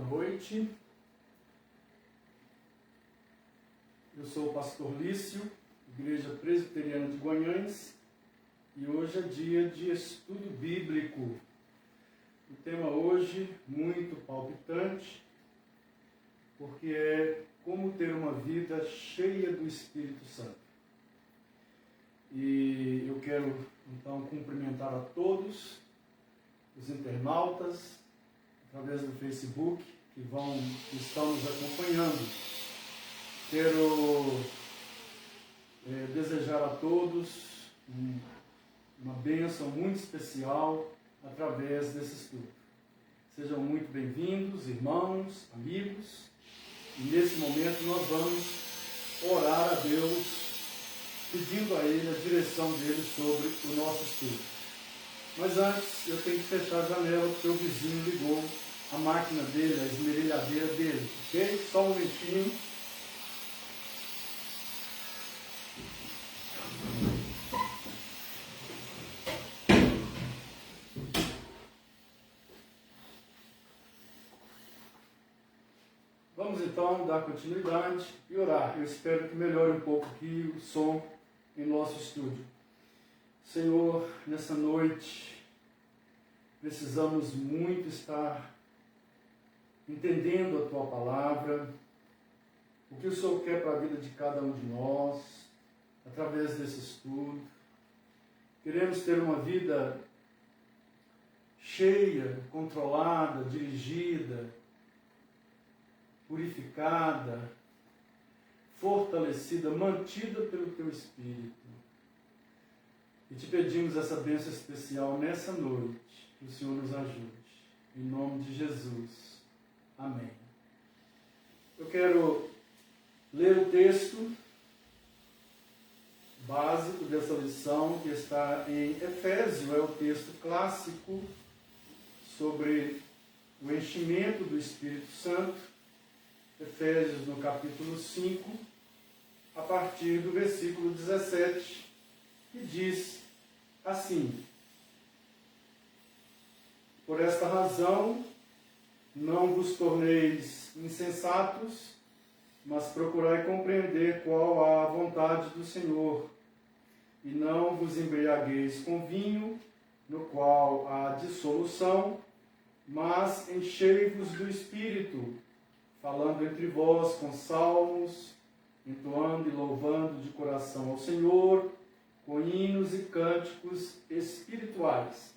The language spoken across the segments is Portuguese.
noite. Eu sou o pastor Lício, Igreja Presbiteriana de Guanhães, e hoje é dia de estudo bíblico. O tema hoje, muito palpitante, porque é como ter uma vida cheia do Espírito Santo. E eu quero, então, cumprimentar a todos os internautas, através do Facebook, que estão nos acompanhando. Quero desejar a todos uma bênção muito especial através desse estudo. Sejam muito bem-vindos, irmãos, amigos. E nesse momento nós vamos orar a Deus, pedindo a Ele a direção dele sobre o nosso estudo. Mas antes eu tenho que fechar a janela porque o vizinho ligou a máquina dele, a esmerilhadeira dele. Ok? Só um momentinho. Vamos então dar continuidade e orar. Eu espero que melhore um pouco aqui o som em nosso estúdio. Senhor, nessa noite, precisamos muito estar entendendo a Tua palavra, o que o Senhor quer para a vida de cada um de nós, através desse estudo. Queremos ter uma vida cheia, controlada, dirigida, purificada, fortalecida, mantida pelo Teu Espírito. E te pedimos essa bênção especial nessa noite, que o Senhor nos ajude. Em nome de Jesus. Amém. Eu quero ler o texto básico dessa lição, que está em Efésios, é o texto clássico sobre o enchimento do Espírito Santo. Efésios, no capítulo 5, a partir do versículo 17, que diz assim: Por esta razão, não vos torneis insensatos, mas procurai compreender qual a vontade do Senhor, e não vos embriagueis com vinho, no qual há dissolução, mas enchei-vos do Espírito, falando entre vós com salmos, entoando e louvando de coração ao Senhor, com hinos e cânticos espirituais,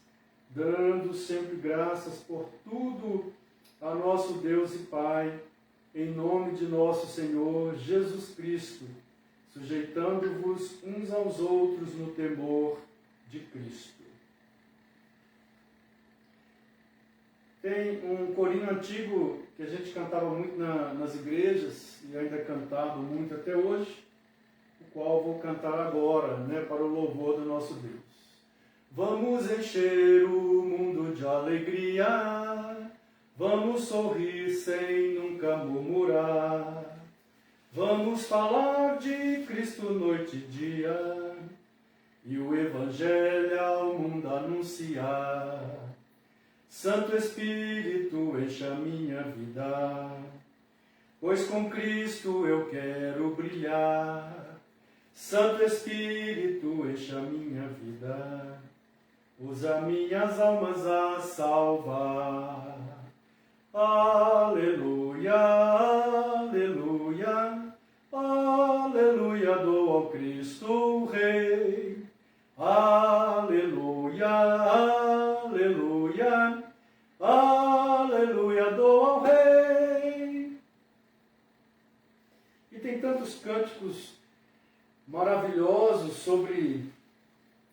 dando sempre graças por tudo a nosso Deus e Pai, em nome de nosso Senhor Jesus Cristo, sujeitando-vos uns aos outros no temor de Cristo. Tem um corinho antigo que a gente cantava muito nas igrejas, e ainda é cantado muito até hoje, o qual vou cantar agora, para o louvor do nosso Deus. Vamos encher o mundo de alegria, vamos sorrir sem nunca murmurar, vamos falar de Cristo noite e dia, e o Evangelho ao mundo anunciar. Santo Espírito, encha minha vida, pois com Cristo eu quero brilhar. Santo Espírito, encha minha vida, usa minhas almas a salvar. Aleluia, aleluia, aleluia, dou ao Cristo Rei. Aleluia, aleluia, aleluia, dou ao Rei. E tem tantos cânticos maravilhosos sobre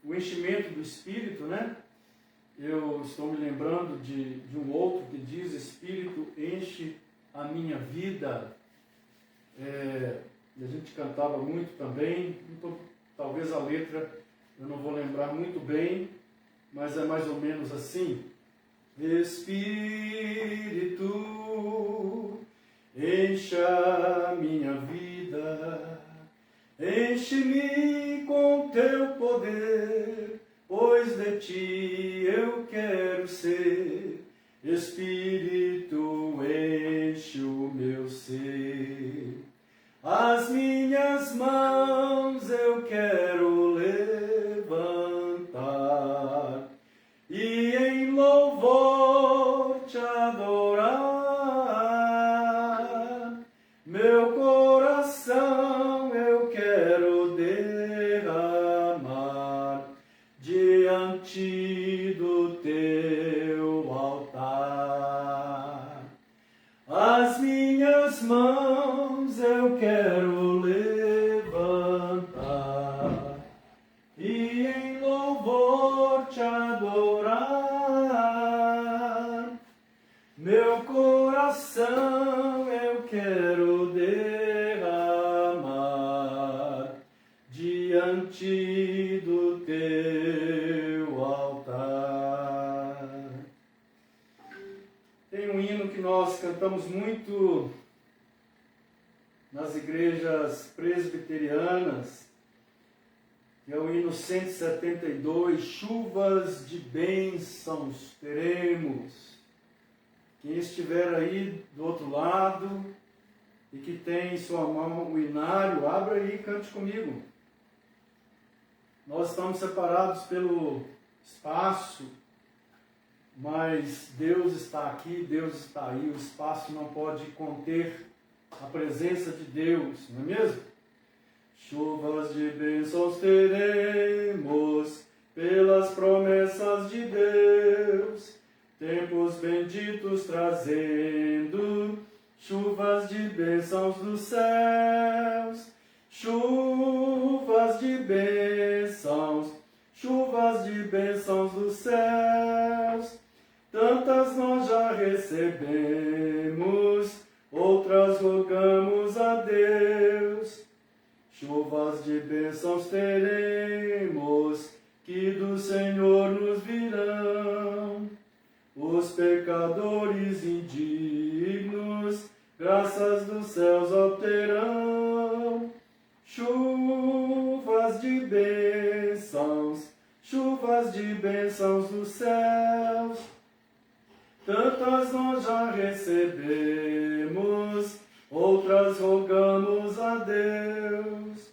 o enchimento do Espírito, Eu estou me lembrando de um outro que diz: Espírito, enche a minha vida. E a gente cantava muito também, então, talvez a letra eu não vou lembrar muito bem, mas é mais ou menos assim: Espírito, encha minha vida, enche-me com teu poder, pois de ti eu quero ser. Espírito, meu ser. As minhas mãos eu quero levantar e em louvor te adorar. Meu coração eu quero derramar diante do teu altar. As minhas mãos eu quero levantar e em louvor te adorar. Meu coração eu quero derramar diante do teu altar. Tem um hino que nós cantamos muito nas igrejas presbiterianas, que é o hino 172, chuvas de bênçãos teremos. Quem estiver aí do outro lado e que tem em sua mão o inário, abra aí e cante comigo. Nós estamos separados pelo espaço, mas Deus está aqui, Deus está aí, o espaço não pode conter a presença de Deus, não é mesmo? Chuvas de bênçãos teremos pelas promessas de Deus, tempos benditos trazendo chuvas de bênçãos dos céus, chuvas de bênçãos dos céus. Tantas nós já recebemos, outras rogamos a Deus. Chuvas de bênçãos teremos, que do Senhor nos virão. Os pecadores indignos, graças dos céus obterão. Chuvas de bênçãos dos céus. Tantas nós já recebemos, outras rogamos a Deus.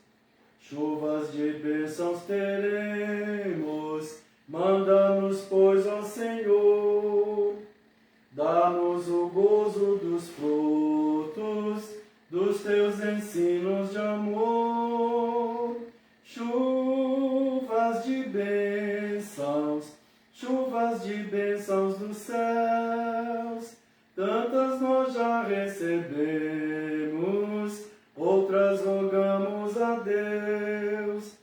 Chuvas de bênçãos teremos, manda-nos, pois, ó Senhor. Dá-nos o gozo dos frutos dos teus ensinos de amor. Chuvas de bênçãos dos céus. Tantas nós já recebemos, outras rogamos a Deus.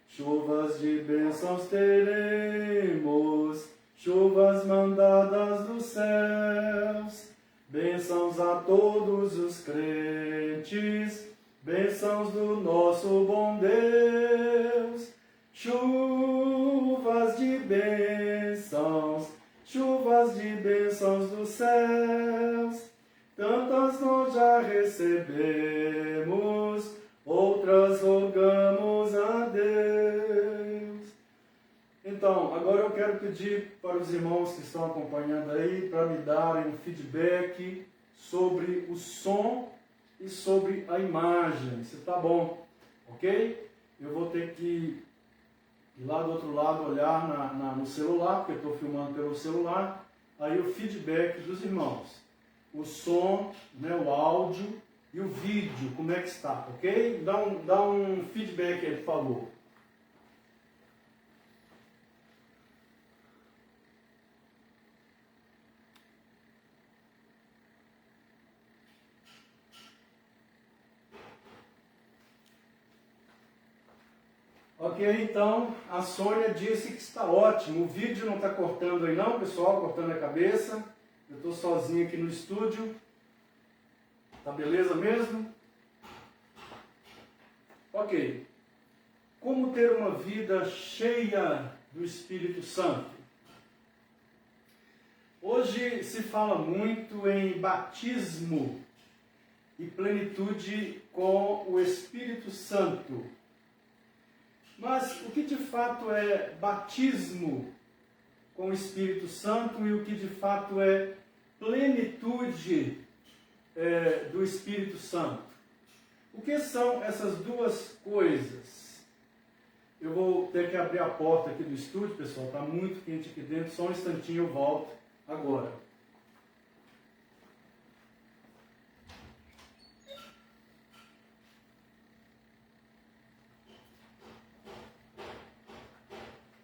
Chuvas de bênçãos teremos, chuvas mandadas dos céus. Bênçãos a todos os crentes, bênçãos do nosso bom Deus. Chuvas de bênçãos dos céus. Tantas nós já recebemos, outras rogamos a Deus. Então, agora eu quero pedir para os irmãos que estão acompanhando aí, para me darem um feedback sobre o som e sobre a imagem, se tá bom, ok? Eu vou ter que ir lá do outro lado olhar no celular, porque eu estou filmando pelo celular, aí o feedback dos irmãos. O som, né, o áudio e o vídeo, como é que está, ok? Dá um feedback aí, por favor. Ok, então a Sônia disse que está ótimo. O vídeo não está cortando aí não, pessoal, cortando a cabeça. Eu estou sozinho aqui no estúdio. Tá beleza mesmo? Ok. Como ter uma vida cheia do Espírito Santo? Hoje se fala muito em batismo e plenitude com o Espírito Santo. Mas o que de fato é batismo com o Espírito Santo e o que de fato é plenitude do Espírito Santo. O que são essas duas coisas? Eu vou ter que abrir a porta aqui do estúdio, pessoal, está muito quente aqui dentro, só um instantinho eu volto agora.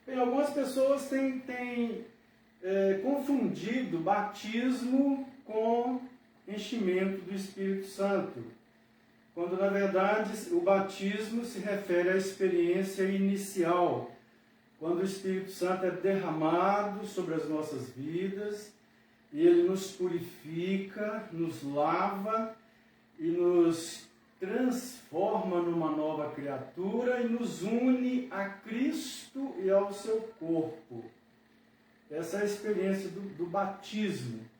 Bem, algumas pessoas têm confundido batismo com enchimento do Espírito Santo, quando na verdade o batismo se refere à experiência inicial, quando o Espírito Santo é derramado sobre as nossas vidas e ele nos purifica, nos lava e nos transforma numa nova criatura e nos une a Cristo e ao seu corpo. Essa é a experiência do batismo.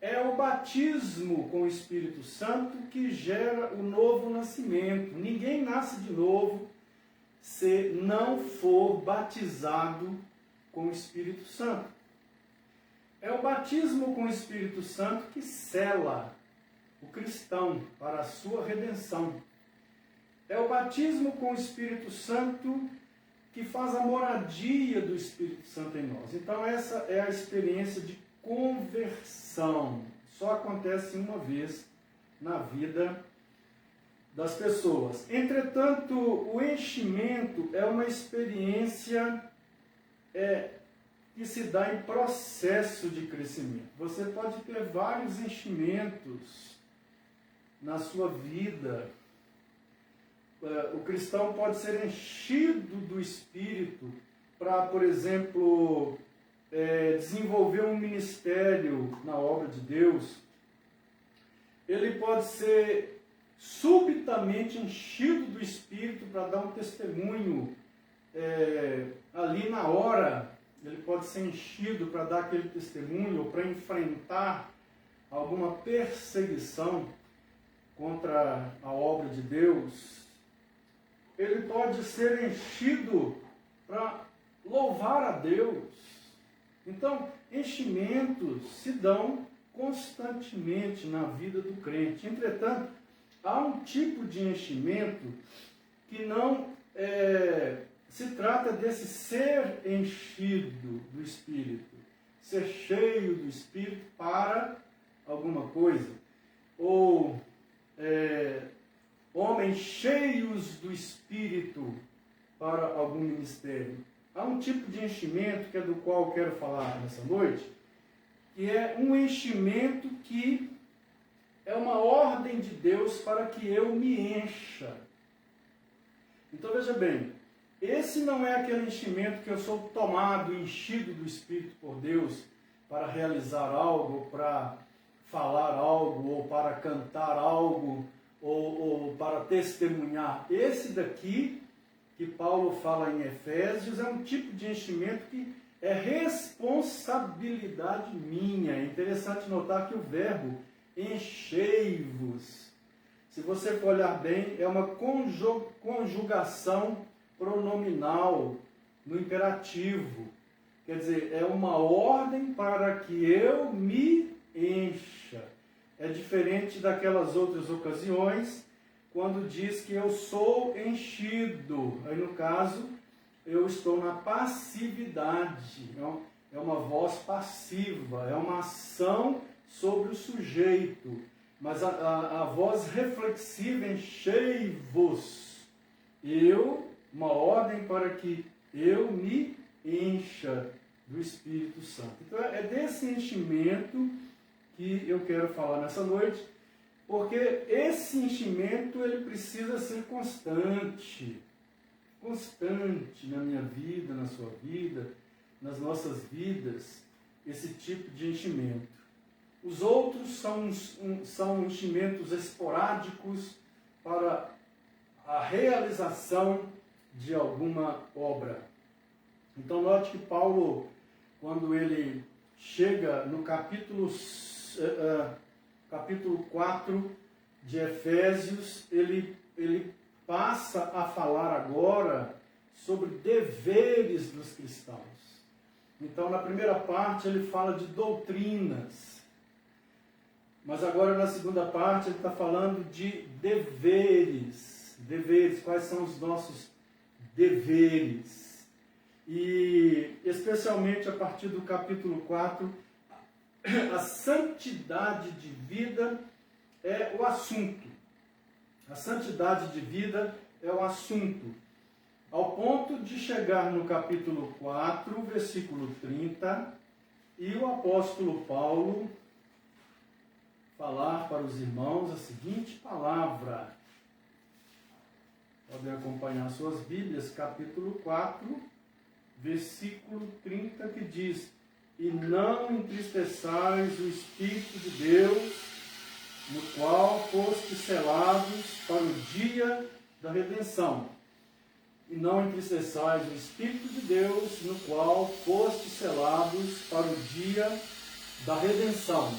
É o batismo com o Espírito Santo que gera o novo nascimento. Ninguém nasce de novo se não for batizado com o Espírito Santo. É o batismo com o Espírito Santo que sela o cristão para a sua redenção. É o batismo com o Espírito Santo que faz a moradia do Espírito Santo em nós. Então essa é a experiência de conversão. Só acontece uma vez na vida das pessoas. Entretanto, o enchimento é uma experiência que se dá em processo de crescimento. Você pode ter vários enchimentos na sua vida. O cristão pode ser enchido do Espírito para, por exemplo, desenvolver um ministério na obra de Deus. Ele pode ser subitamente enchido do Espírito para dar um testemunho ali na hora. Ele pode ser enchido para dar aquele testemunho ou para enfrentar alguma perseguição contra a obra de Deus. Ele pode ser enchido para louvar a Deus. Então, enchimentos se dão constantemente na vida do crente. Entretanto, há um tipo de enchimento que não se trata desse ser enchido do Espírito, ser cheio do Espírito para alguma coisa, ou homens cheios do Espírito para algum ministério. Há um tipo de enchimento que é do qual eu quero falar nessa noite, que é um enchimento que é uma ordem de Deus para que eu me encha. Então veja bem, esse não é aquele enchimento que eu sou tomado, enchido do Espírito por Deus para realizar algo, para falar algo, ou para cantar algo, ou para testemunhar. Esse daqui, que Paulo fala em Efésios, é um tipo de enchimento que é responsabilidade minha. É interessante notar que o verbo enchei-vos, se você for olhar bem, é uma conjugação pronominal no imperativo. Quer dizer, é uma ordem para que eu me encha. É diferente daquelas outras ocasiões, quando diz que eu sou enchido. Aí, no caso, eu estou na passividade. É uma voz passiva, é uma ação sobre o sujeito. Mas a voz reflexiva, enchei-vos. Uma ordem para que eu me encha do Espírito Santo. Então é desse enchimento que eu quero falar nessa noite, porque esse enchimento ele precisa ser constante na minha vida, na sua vida, nas nossas vidas, esse tipo de enchimento. Os outros são enchimentos esporádicos para a realização de alguma obra. Então note que Paulo, quando ele chega no capítulo 4 de Efésios, ele passa a falar agora sobre deveres dos cristãos. Então, na primeira parte, ele fala de doutrinas. Mas agora na segunda parte ele está falando de deveres. Deveres, quais são os nossos deveres? E especialmente a partir do capítulo 4, a santidade de vida é o assunto. A santidade de vida é o assunto. Ao ponto de chegar no capítulo 4, versículo 30, e o apóstolo Paulo falar para os irmãos a seguinte palavra. Podem acompanhar suas Bíblias, capítulo 4, versículo 30, que diz: E não entristeçais o Espírito de Deus, no qual fostes selados para o dia da redenção. E não entristeçais o Espírito de Deus, no qual fostes selados para o dia da redenção.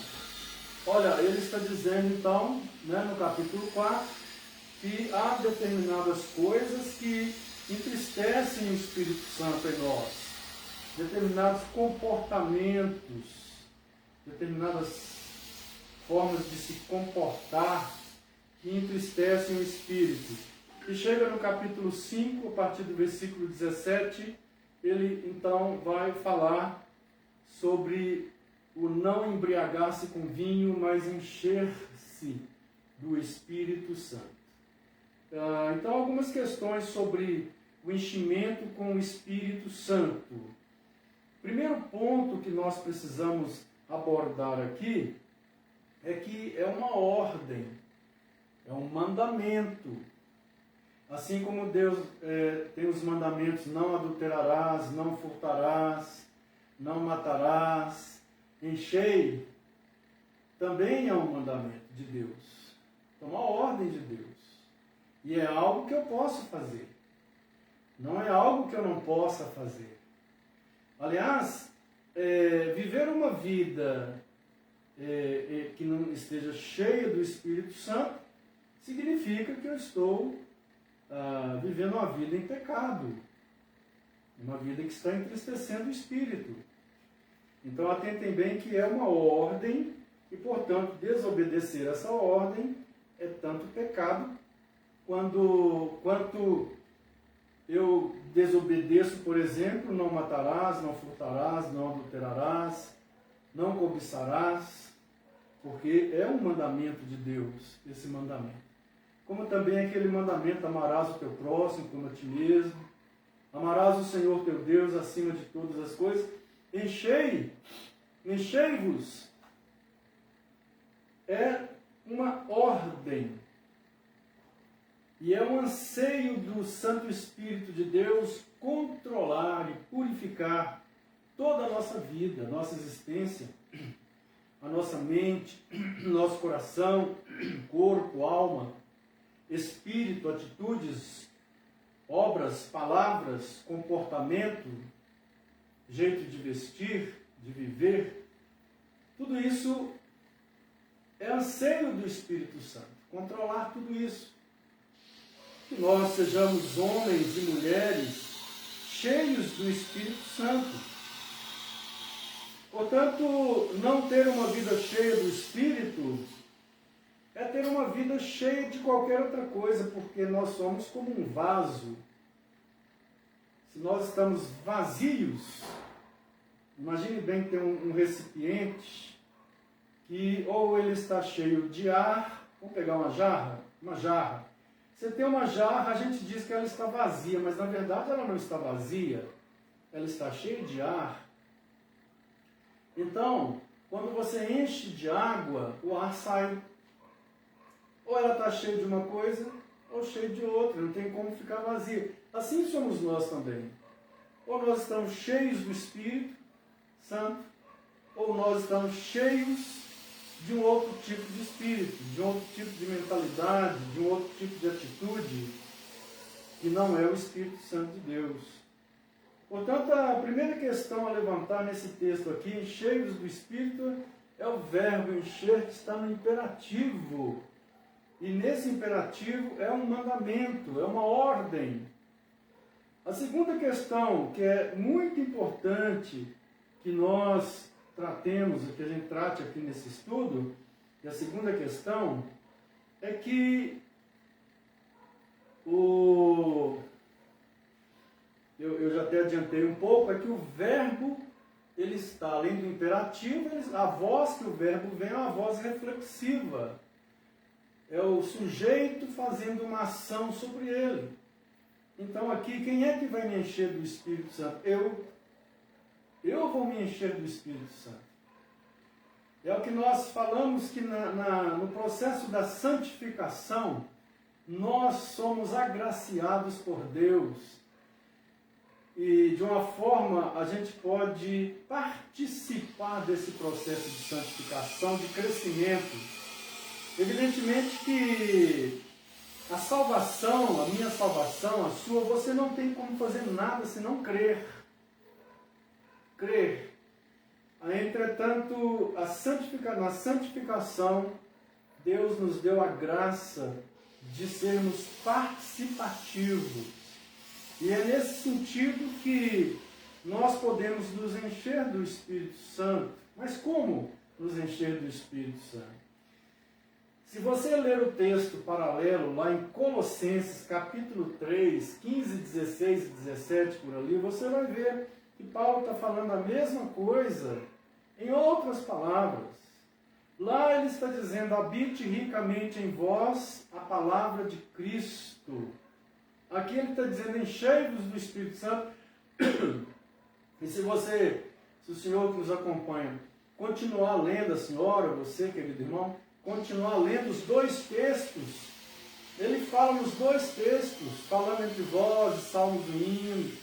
Olha, ele está dizendo então, no capítulo 4, que há determinadas coisas que entristecem o Espírito Santo em nós. Determinados comportamentos, determinadas formas de se comportar que entristecem o Espírito. E chega no capítulo 5, a partir do versículo 17, ele então vai falar sobre o não embriagar-se com vinho, mas encher-se do Espírito Santo. Então, algumas questões sobre o enchimento com o Espírito Santo. Primeiro ponto que nós precisamos abordar aqui é que é uma ordem, é um mandamento. Assim como Deus tem os mandamentos: não adulterarás, não furtarás, não matarás, enchei, também é um mandamento de Deus. É uma ordem de Deus. E é algo que eu posso fazer. Não é algo que eu não possa fazer. Aliás, viver uma vida que não esteja cheia do Espírito Santo significa que eu estou vivendo uma vida em pecado. Uma vida que está entristecendo o Espírito. Então atentem bem que é uma ordem e, portanto, desobedecer essa ordem é tanto pecado quanto eu desobedeço, por exemplo, não matarás, não furtarás, não adulterarás, não cobiçarás, porque é um mandamento de Deus, esse mandamento. Como também aquele mandamento: amarás o teu próximo como a ti mesmo, amarás o Senhor teu Deus acima de todas as coisas. Enchei-vos. É uma ordem. E é um anseio do Santo Espírito de Deus controlar e purificar toda a nossa vida, a nossa existência, a nossa mente, nosso coração, corpo, alma, espírito, atitudes, obras, palavras, comportamento, jeito de vestir, de viver. Tudo isso é anseio do Espírito Santo, controlar tudo isso. Que nós sejamos homens e mulheres cheios do Espírito Santo. Portanto, não ter uma vida cheia do Espírito é ter uma vida cheia de qualquer outra coisa, porque nós somos como um vaso. Se nós estamos vazios, imagine bem que tem um recipiente que ou ele está cheio de ar, vamos pegar uma jarra. Você tem uma jarra, a gente diz que ela está vazia, mas na verdade ela não está vazia, ela está cheia de ar. Então, quando você enche de água, o ar sai. Ou ela está cheia de uma coisa, ou cheia de outra, não tem como ficar vazia. Assim somos nós também. Ou nós estamos cheios do Espírito Santo, ou nós estamos cheios de um outro tipo de espírito, de um outro tipo de mentalidade, de um outro tipo de atitude, que não é o Espírito Santo de Deus. Portanto, a primeira questão a levantar nesse texto aqui, cheios do Espírito, é o verbo encher, que está no imperativo. E nesse imperativo é um mandamento, é uma ordem. A segunda questão, que é muito importante que nós tratemos, que a gente trate aqui nesse estudo, E a segunda questão é que eu já até adiantei um pouco, é que o verbo, ele está, além do imperativo, a voz que o verbo vem é uma voz reflexiva. É o sujeito fazendo uma ação sobre ele. Então aqui, quem é que vai me encher do Espírito Santo? Eu vou me encher do Espírito Santo. É o que nós falamos que no processo da santificação, nós somos agraciados por Deus. E de uma forma a gente pode participar desse processo de santificação, de crescimento. Evidentemente que a salvação, a minha salvação, a sua, você não tem como fazer nada senão crer. Crer. Entretanto, na santificação, Deus nos deu a graça de sermos participativos. E é nesse sentido que nós podemos nos encher do Espírito Santo. Mas como nos encher do Espírito Santo? Se você ler o texto paralelo lá em Colossenses capítulo 3, 15, 16 e 17 por ali, você vai ver que Paulo está falando a mesma coisa em outras palavras. Lá ele está dizendo: habite ricamente em vós a palavra de Cristo. Aqui ele está dizendo: enchei-vos do Espírito Santo. E se o senhor que nos acompanha, continuar lendo, a senhora, você, querido irmão, continuar lendo os dois textos, ele fala nos dois textos, falando entre vós, salmos e hinos,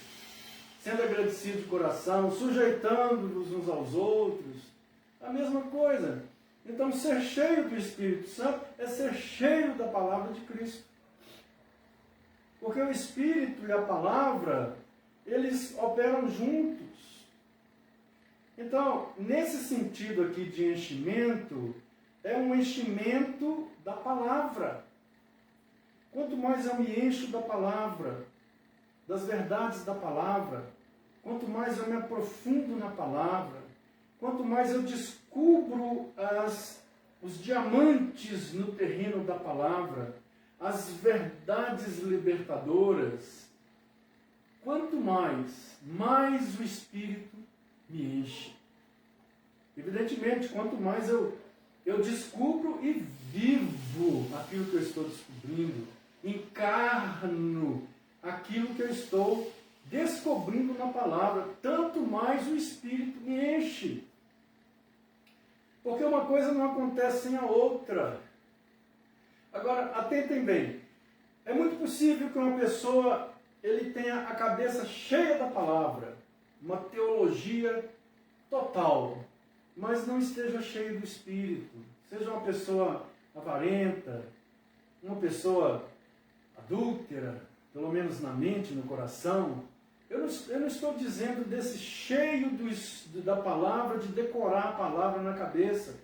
sendo agradecido de coração, sujeitando-vos uns aos outros, a mesma coisa. Então, ser cheio do Espírito Santo é ser cheio da palavra de Cristo. Porque o Espírito e a palavra, eles operam juntos. Então, nesse sentido aqui de enchimento, é um enchimento da palavra. Quanto mais eu me encho da palavra, das verdades da palavra, quanto mais eu me aprofundo na palavra, quanto mais eu descubro os diamantes no terreno da palavra, as verdades libertadoras, quanto mais o Espírito me enche. Evidentemente, quanto mais eu descubro e vivo aquilo que eu estou descobrindo, encarno aquilo que eu estou descobrindo na palavra, tanto mais o Espírito me enche. Porque uma coisa não acontece sem a outra. Agora, atentem bem, é muito possível que uma pessoa ele tenha a cabeça cheia da palavra, uma teologia total, mas não esteja cheio do Espírito. Seja uma pessoa avarenta, uma pessoa adúltera, pelo menos na mente, no coração. Eu não estou dizendo desse cheio da palavra, de decorar a palavra na cabeça.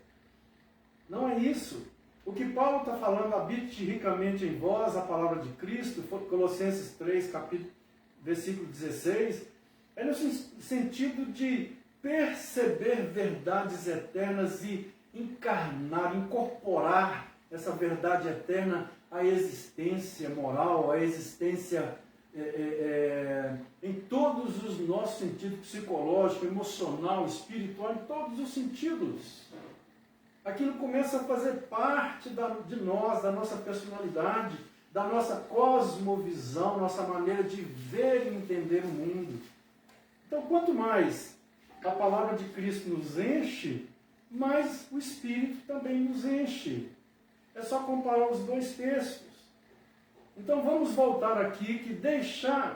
Não é isso. O que Paulo está falando, habite ricamente em vós a palavra de Cristo, Colossenses 3, versículo 16, é no sentido de perceber verdades eternas e encarnar, incorporar essa verdade eterna à existência moral, à existência em todos os nossos sentidos, psicológico, emocional, espiritual, em todos os sentidos. Aquilo começa a fazer parte de nós, da nossa personalidade, da nossa cosmovisão, nossa maneira de ver e entender o mundo. Então, quanto mais a palavra de Cristo nos enche, mais o Espírito também nos enche. É só comparar os dois textos. Então vamos voltar aqui, que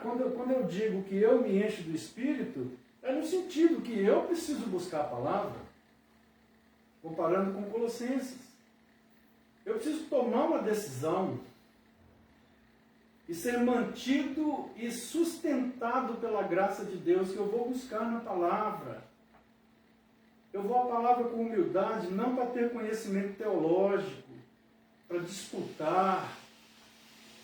quando eu digo que eu me encho do Espírito, é no sentido que eu preciso buscar a palavra, comparando com Colossenses. Eu preciso tomar uma decisão e ser mantido e sustentado pela graça de Deus, que eu vou buscar na palavra. Eu vou à palavra com humildade, não para ter conhecimento teológico, para disputar,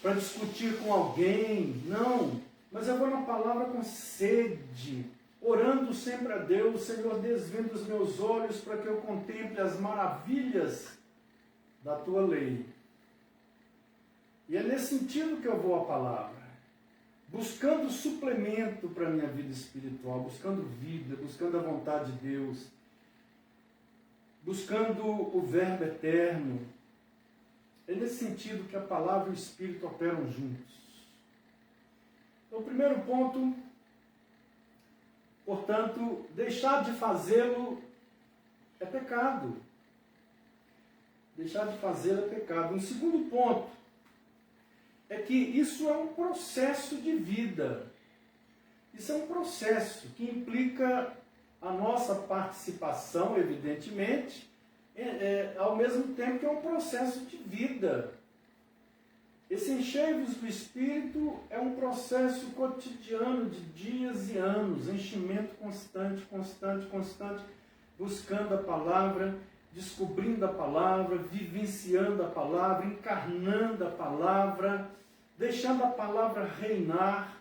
para discutir com alguém, não. Mas eu vou na palavra com sede, orando sempre a Deus: Senhor, desvenda os meus olhos para que eu contemple as maravilhas da tua lei. E é nesse sentido que eu vou à palavra, buscando suplemento para a minha vida espiritual, buscando vida, buscando a vontade de Deus, buscando o verbo eterno. É nesse sentido que a palavra e o Espírito operam juntos. Então, o primeiro ponto, portanto, deixar de fazê-lo é pecado. Deixar de fazê-lo é pecado. Um segundo ponto é que isso é um processo de vida. Isso é um processo que implica a nossa participação, evidentemente, ao mesmo tempo que é um processo de vida. Esse encher-vos do Espírito é um processo cotidiano de dias e anos, enchimento constante, constante, constante, buscando a palavra, descobrindo a palavra, vivenciando a palavra, encarnando a palavra, deixando a palavra reinar.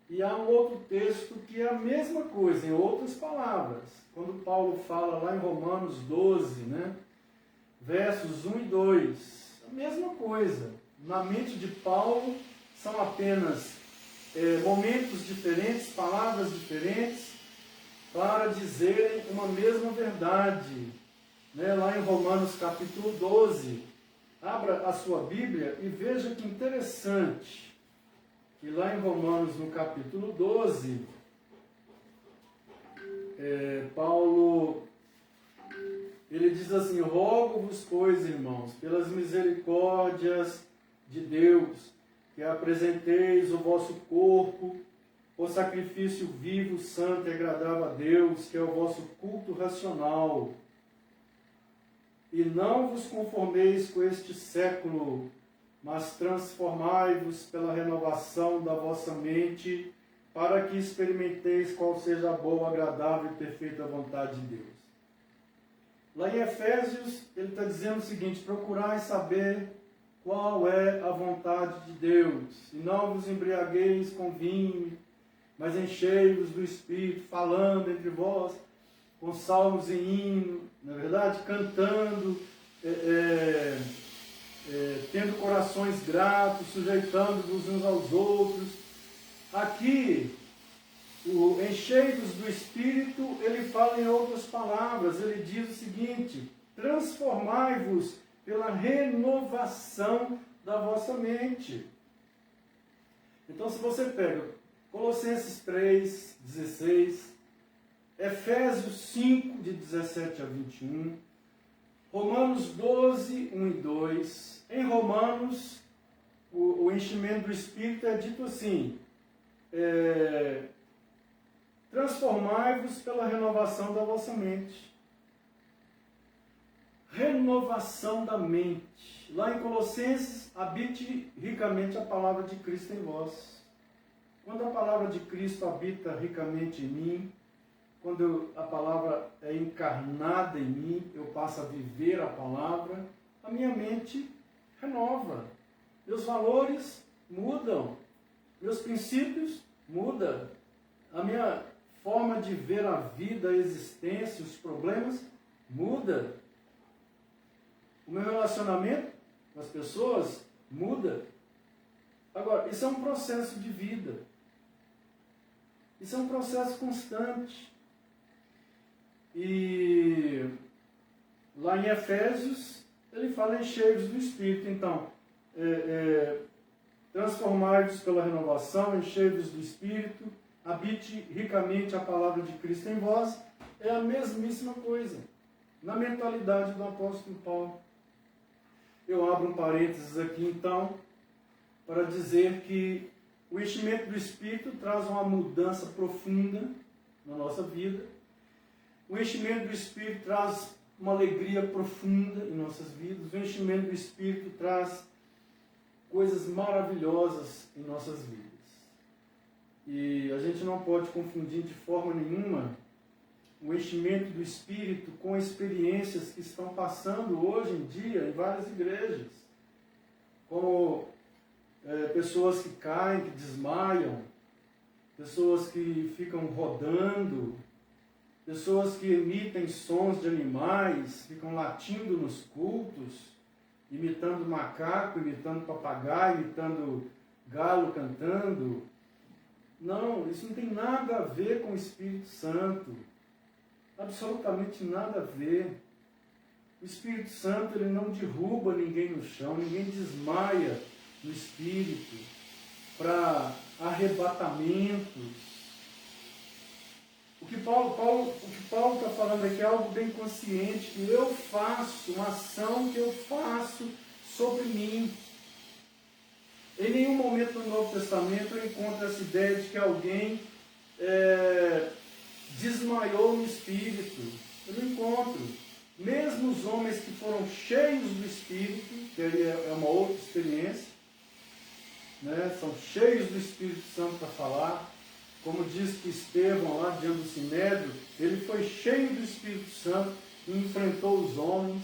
E há um outro texto que é a mesma coisa, em outras palavras. Quando Paulo fala lá em Romanos 12, versos 1 e 2, a mesma coisa. Na mente de Paulo são apenas momentos diferentes, palavras diferentes, para dizerem uma mesma verdade. Lá em Romanos capítulo 12, abra a sua Bíblia e veja que interessante, que lá em Romanos no capítulo 12, Paulo, ele diz assim: rogo-vos, pois, irmãos, pelas misericórdias de Deus, que apresenteis o vosso corpo por sacrifício vivo, santo e agradável a Deus, que é o vosso culto racional. E não vos conformeis com este século, mas transformai-vos pela renovação da vossa mente, para que experimenteis qual seja a boa, agradável e perfeita vontade de Deus. Lá em Efésios, ele está dizendo o seguinte: procurai saber qual é a vontade de Deus, e não vos embriagueis com vinho, mas enchei-vos do Espírito, falando entre vós, com salmos e hino, na verdade, cantando, tendo corações gratos, sujeitando-vos uns aos outros. Aqui, o enchei-vos do Espírito, ele fala em outras palavras, ele diz o seguinte: transformai-vos pela renovação da vossa mente. Então, se você pega Colossenses 3, 16, Efésios 5, de 17 a 21, Romanos 12, 1 e 2, em Romanos, o enchimento do Espírito é dito assim: transformai-vos pela renovação da vossa mente. Renovação da mente. Lá em Colossenses, habite ricamente a palavra de Cristo em vós. Quando a palavra de Cristo habita ricamente em mim, quando a palavra é encarnada em mim, eu passo a viver a palavra, a minha mente renova. Meus valores mudam. Meus princípios mudam. A minha forma de ver a vida, a existência, os problemas, muda. O meu relacionamento com as pessoas muda. Agora, isso é um processo de vida. Isso é um processo constante. E lá em Efésios, ele fala enchei-vos do Espírito. Então, transformai-vos pela renovação, enchei-vos do Espírito, habite ricamente a palavra de Cristo em vós, é a mesmíssima coisa, na mentalidade do apóstolo Paulo. Eu abro um parênteses aqui, então, para dizer que o enchimento do Espírito traz uma mudança profunda na nossa vida. O enchimento do Espírito traz uma alegria profunda em nossas vidas. O enchimento do Espírito traz coisas maravilhosas em nossas vidas. E a gente não pode confundir de forma nenhuma o enchimento do Espírito com experiências que estão passando hoje em dia em várias igrejas. Como pessoas que caem, que desmaiam, pessoas que ficam rodando, pessoas que emitem sons de animais, ficam latindo nos cultos, imitando macaco, imitando papagaio, imitando galo cantando. Não, isso não tem nada a ver com o Espírito Santo. Absolutamente nada a ver. O Espírito Santo, ele não derruba ninguém no chão, ninguém desmaia no Espírito para arrebatamentos. O que Paulo está falando aqui é algo bem consciente, que eu faço, uma ação que eu faço sobre mim. Em nenhum momento no Novo Testamento eu encontro essa ideia de que alguém desmaiou no Espírito. Eu não encontro. Mesmo os homens que foram cheios do Espírito, que aí é uma outra experiência, né? São cheios do Espírito Santo para falar. Como diz que Estevão, lá diante do Sinédrio, ele foi cheio do Espírito Santo e enfrentou os homens.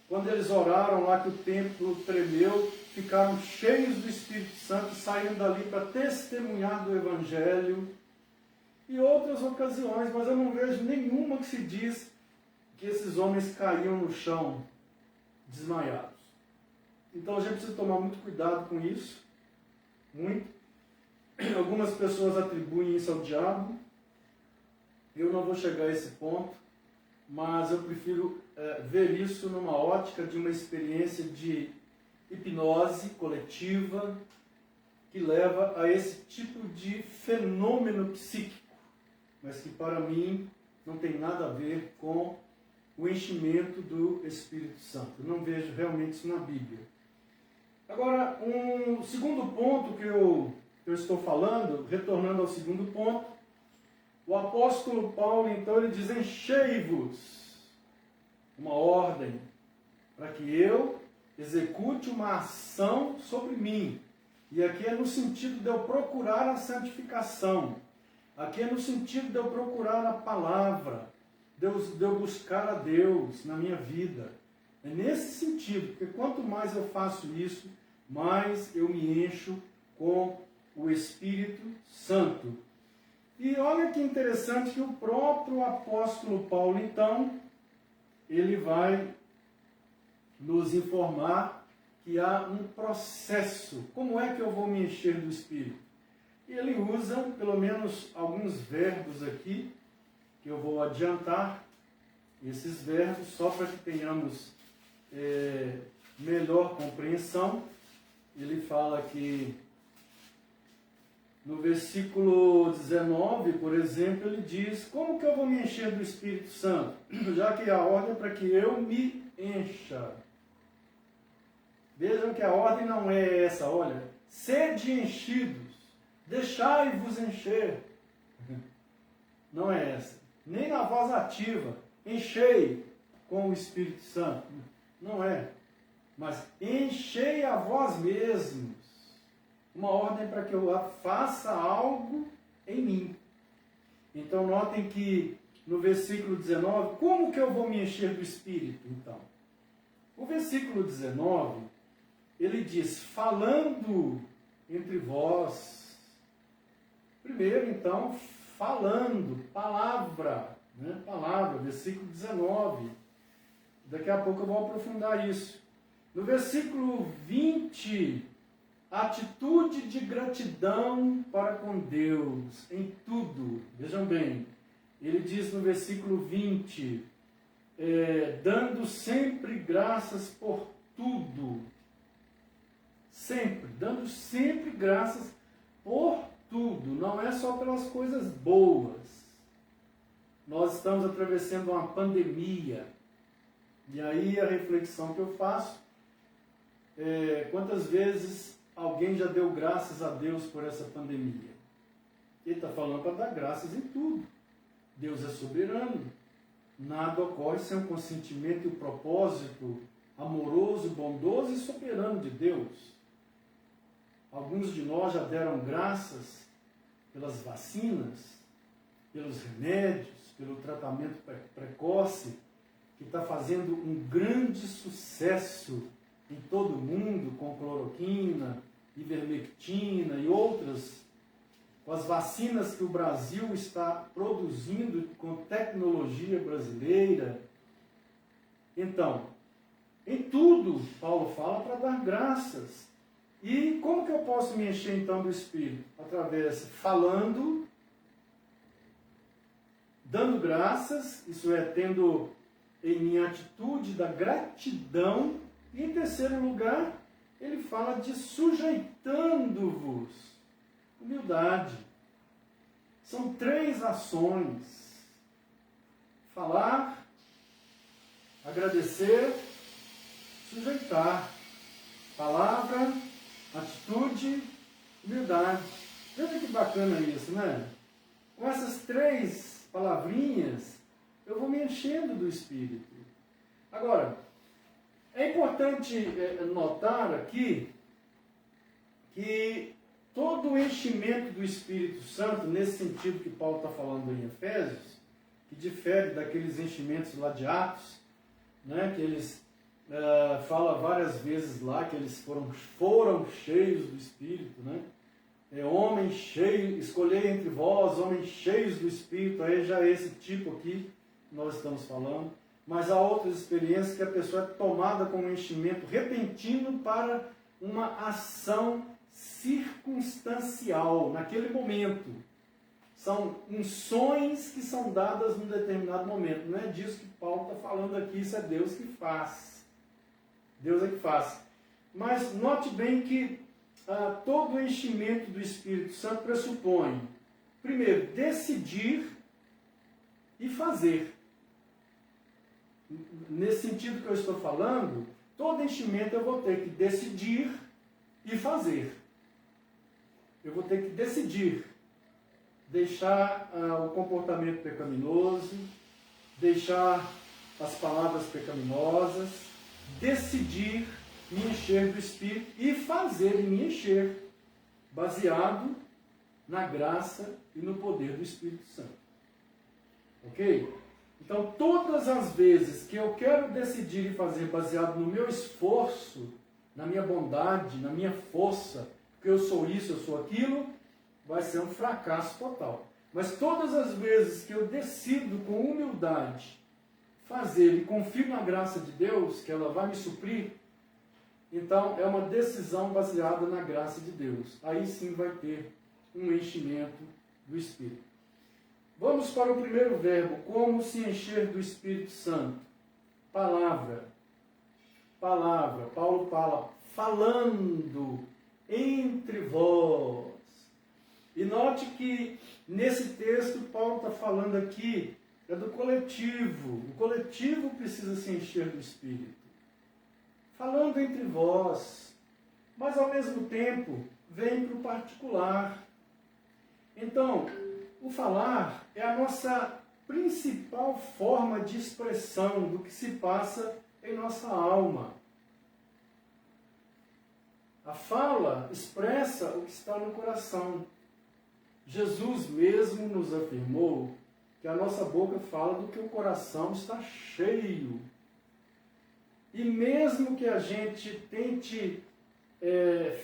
Quando eles oraram lá que o templo tremeu, ficaram cheios do Espírito Santo e saíram dali para testemunhar do Evangelho. E outras ocasiões, mas eu não vejo nenhuma que se diz que esses homens caíam no chão desmaiados. Então a gente precisa tomar muito cuidado com isso. Muito. Algumas pessoas atribuem isso ao diabo. Eu não vou chegar a esse ponto, mas eu prefiro ver isso numa ótica de uma experiência de hipnose coletiva que leva a esse tipo de fenômeno psíquico, mas que para mim não tem nada a ver com o enchimento do Espírito Santo. Eu não vejo realmente isso na Bíblia. Agora, um segundo ponto que eu estou falando, retornando ao segundo ponto, o apóstolo Paulo, então, ele diz: enchei-vos, uma ordem, para que eu execute uma ação sobre mim. E aqui é no sentido de eu procurar a santificação. Aqui é no sentido de eu procurar a palavra, de eu buscar a Deus na minha vida. É nesse sentido, porque quanto mais eu faço isso, mais eu me encho com o Espírito Santo. E olha que interessante que o próprio apóstolo Paulo, então, ele vai nos informar que há um processo. Como é que eu vou me encher do Espírito? E ele usa pelo menos alguns verbos aqui, que eu vou adiantar esses verbos, só para que tenhamos melhor compreensão. Ele fala que no versículo 19, por exemplo, ele diz: como que eu vou me encher do Espírito Santo? Já que a ordem é para que eu me encha. Vejam que a ordem não é essa, olha, sede enchidos, deixai-vos encher. Não é essa. Nem na voz ativa, enchei com o Espírito Santo. Não é. Mas enchei a vós mesmos. Uma ordem para que eu faça algo em mim. Então notem que no versículo 19, como que eu vou me encher do Espírito, então? O versículo 19, ele diz: falando entre vós. Primeiro, então, falando, palavra, né? Palavra, versículo 19. Daqui a pouco eu vou aprofundar isso. No versículo 20, atitude de gratidão para com Deus em tudo. Vejam bem, ele diz no versículo 20, dando sempre graças por tudo. Sempre, dando sempre graças por tudo. Não é só pelas coisas boas. Nós estamos atravessando uma pandemia. E aí a reflexão que eu faço quantas vezes alguém já deu graças a Deus por essa pandemia? Ele está falando para dar graças em tudo. Deus é soberano. Nada ocorre sem o consentimento e o propósito amoroso, bondoso e soberano de Deus. Alguns de nós já deram graças pelas vacinas, pelos remédios, pelo tratamento precoce, que está fazendo um grande sucesso em todo o mundo, com cloroquina, ivermectina e outras com as vacinas que o Brasil está produzindo com tecnologia brasileira. Então, em tudo, Paulo fala para dar graças. E como que eu posso me encher então do Espírito? Através falando, dando graças, isso é, tendo em minha atitude da gratidão. E em terceiro lugar, ele fala de sujeitando-vos. Humildade. São 3 ações: falar, agradecer, sujeitar. Palavra, atitude, humildade. Veja que bacana isso, né? Com essas 3 palavrinhas, eu vou me enchendo do Espírito. Agora, é importante notar aqui que todo o enchimento do Espírito Santo, nesse sentido que Paulo está falando em Efésios, que difere daqueles enchimentos lá de Atos, né, que eles falam várias vezes lá que eles foram cheios do Espírito, né? Homens cheios, escolhei entre vós, homens cheios do Espírito, aí já é esse tipo aqui que nós estamos falando. Mas há outras experiências que a pessoa é tomada com um enchimento repentino para uma ação circunstancial, naquele momento. São unções que são dadas num determinado momento. Não é disso que Paulo está falando aqui, isso é Deus que faz. Deus é que faz. Mas note bem que todo o enchimento do Espírito Santo pressupõe, primeiro, decidir e fazer. Nesse sentido que eu estou falando, todo enchimento eu vou ter que decidir e fazer. Eu vou ter que decidir deixar o comportamento pecaminoso, deixar as palavras pecaminosas, decidir me encher do Espírito e fazer me encher, baseado na graça e no poder do Espírito Santo. Ok? Então, todas as vezes que eu quero decidir e fazer baseado no meu esforço, na minha bondade, na minha força, porque eu sou isso, eu sou aquilo, vai ser um fracasso total. Mas todas as vezes que eu decido com humildade fazer e confio na graça de Deus, que ela vai me suprir, então é uma decisão baseada na graça de Deus. Aí sim vai ter um enchimento do Espírito. Vamos para o primeiro verbo, como se encher do Espírito Santo. Palavra. Palavra. Paulo fala, falando entre vós. E note que nesse texto Paulo está falando aqui do coletivo. O coletivo precisa se encher do Espírito. Falando entre vós. Mas ao mesmo tempo vem para o particular. Então, o falar é a nossa principal forma de expressão do que se passa em nossa alma. A fala expressa o que está no coração. Jesus mesmo nos afirmou que a nossa boca fala do que o coração está cheio. E mesmo que a gente tente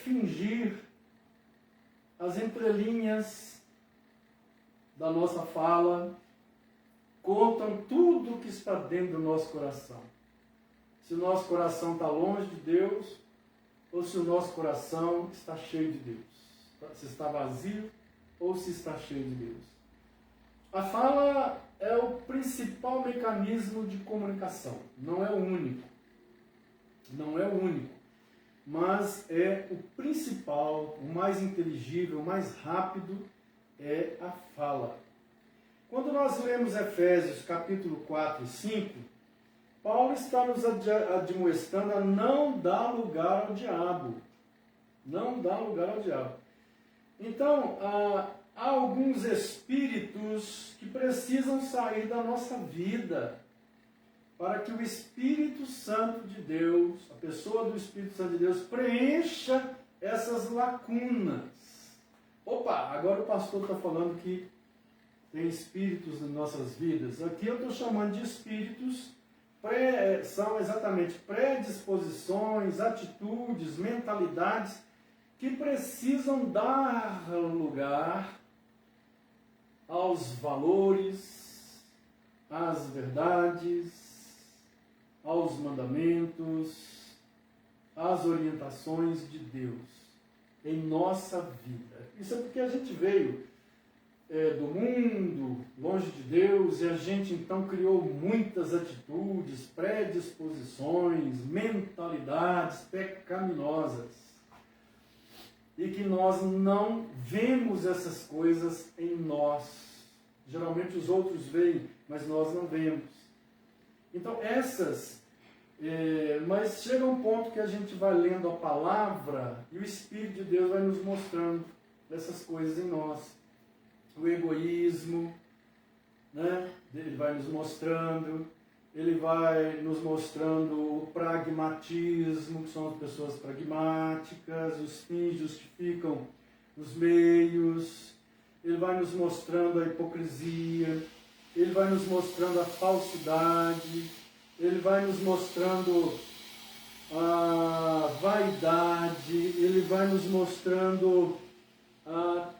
fingir as entrelinhas da nossa fala, contam tudo o que está dentro do nosso coração. Se o nosso coração está longe de Deus, ou se o nosso coração está cheio de Deus. Se está vazio, ou se está cheio de Deus. A fala é o principal mecanismo de comunicação. Não é o único. Não é o único. Mas é o principal, o mais inteligível, o mais rápido, é a fala. Quando nós lemos Efésios capítulo 4 e 5, Paulo está nos admoestando a não dar lugar ao diabo. Não dar lugar ao diabo. Então, há alguns espíritos que precisam sair da nossa vida para que o Espírito Santo de Deus, a pessoa do Espírito Santo de Deus, preencha essas lacunas. Opa, agora o pastor está falando que tem espíritos nas nossas vidas. Aqui eu estou chamando de espíritos, são exatamente predisposições, atitudes, mentalidades que precisam dar lugar aos valores, às verdades, aos mandamentos, às orientações de Deus em nossa vida. Isso é porque a gente veio do mundo, longe de Deus, e a gente então criou muitas atitudes, predisposições, mentalidades pecaminosas. E que nós não vemos essas coisas em nós. Geralmente os outros veem, mas nós não vemos. Então mas chega um ponto que a gente vai lendo a palavra e o Espírito de Deus vai nos mostrando essas coisas em nós. O egoísmo, né? Ele vai nos mostrando, ele vai nos mostrando o pragmatismo, que são as pessoas pragmáticas, os fins justificam os meios, ele vai nos mostrando a hipocrisia, ele vai nos mostrando a falsidade, ele vai nos mostrando a vaidade, ele vai nos mostrando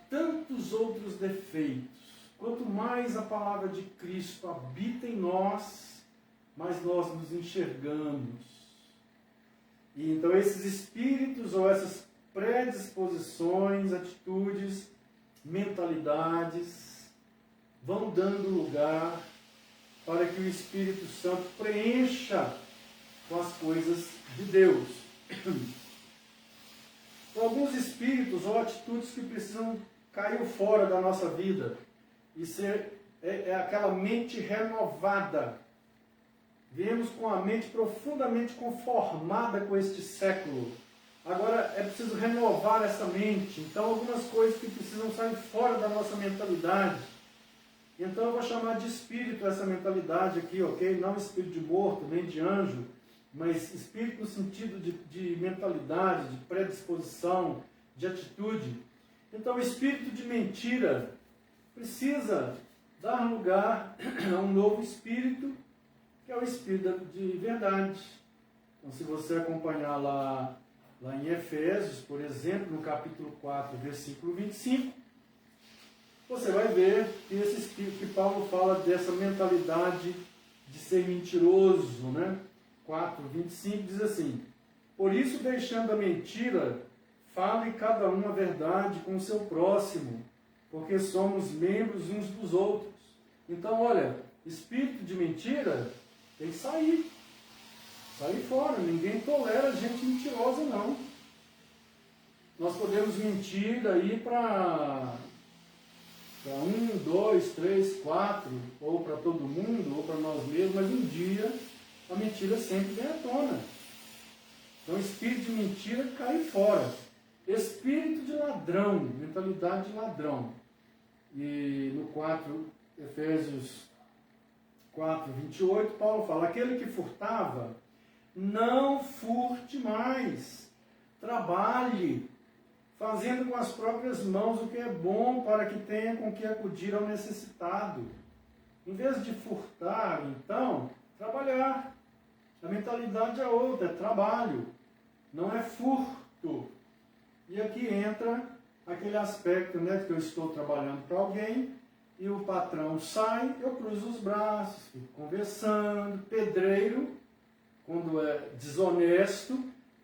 tantos outros defeitos. Quanto mais a palavra de Cristo habita em nós, mais nós nos enxergamos. E então esses espíritos ou essas predisposições, atitudes, mentalidades vão dando lugar para que o Espírito Santo preencha com as coisas de Deus. Alguns espíritos ou atitudes que precisam cair fora da nossa vida e ser aquela mente renovada. Viemos com a mente profundamente conformada com este século. Agora é preciso renovar essa mente. Então algumas coisas que precisam sair fora da nossa mentalidade. Então eu vou chamar de espírito essa mentalidade aqui, ok? Não espírito de morto, nem de anjo, mas espírito no sentido de mentalidade, de predisposição, de atitude. Então o espírito de mentira precisa dar lugar a um novo espírito, que é o espírito de verdade. Então se você acompanhar lá em Efésios, por exemplo, no capítulo 4, versículo 25, você vai ver que esse espírito que Paulo fala dessa mentalidade de ser mentiroso, né? 4:25 diz assim: por isso, deixando a mentira, fale cada um a verdade com o seu próximo, porque somos membros uns dos outros. Então, olha, espírito de mentira tem que sair fora. Ninguém tolera gente mentirosa, não. Nós podemos mentir aí para 1, 2, 3, 4, ou para todo mundo, ou para nós mesmos, mas um dia a mentira sempre vem à tona. Então, espírito de mentira cai fora. Espírito de ladrão, mentalidade de ladrão. E no 4, Efésios 4:28, Paulo fala: aquele que furtava, não furte mais, trabalhe, fazendo com as próprias mãos o que é bom, para que tenha com que acudir ao necessitado. Em vez de furtar, então, trabalhar. A mentalidade é outra, é trabalho, não é furto. E aqui entra aquele aspecto, né, que eu estou trabalhando para alguém, e o patrão sai, eu cruzo os braços, fico conversando. Pedreiro, quando é desonesto,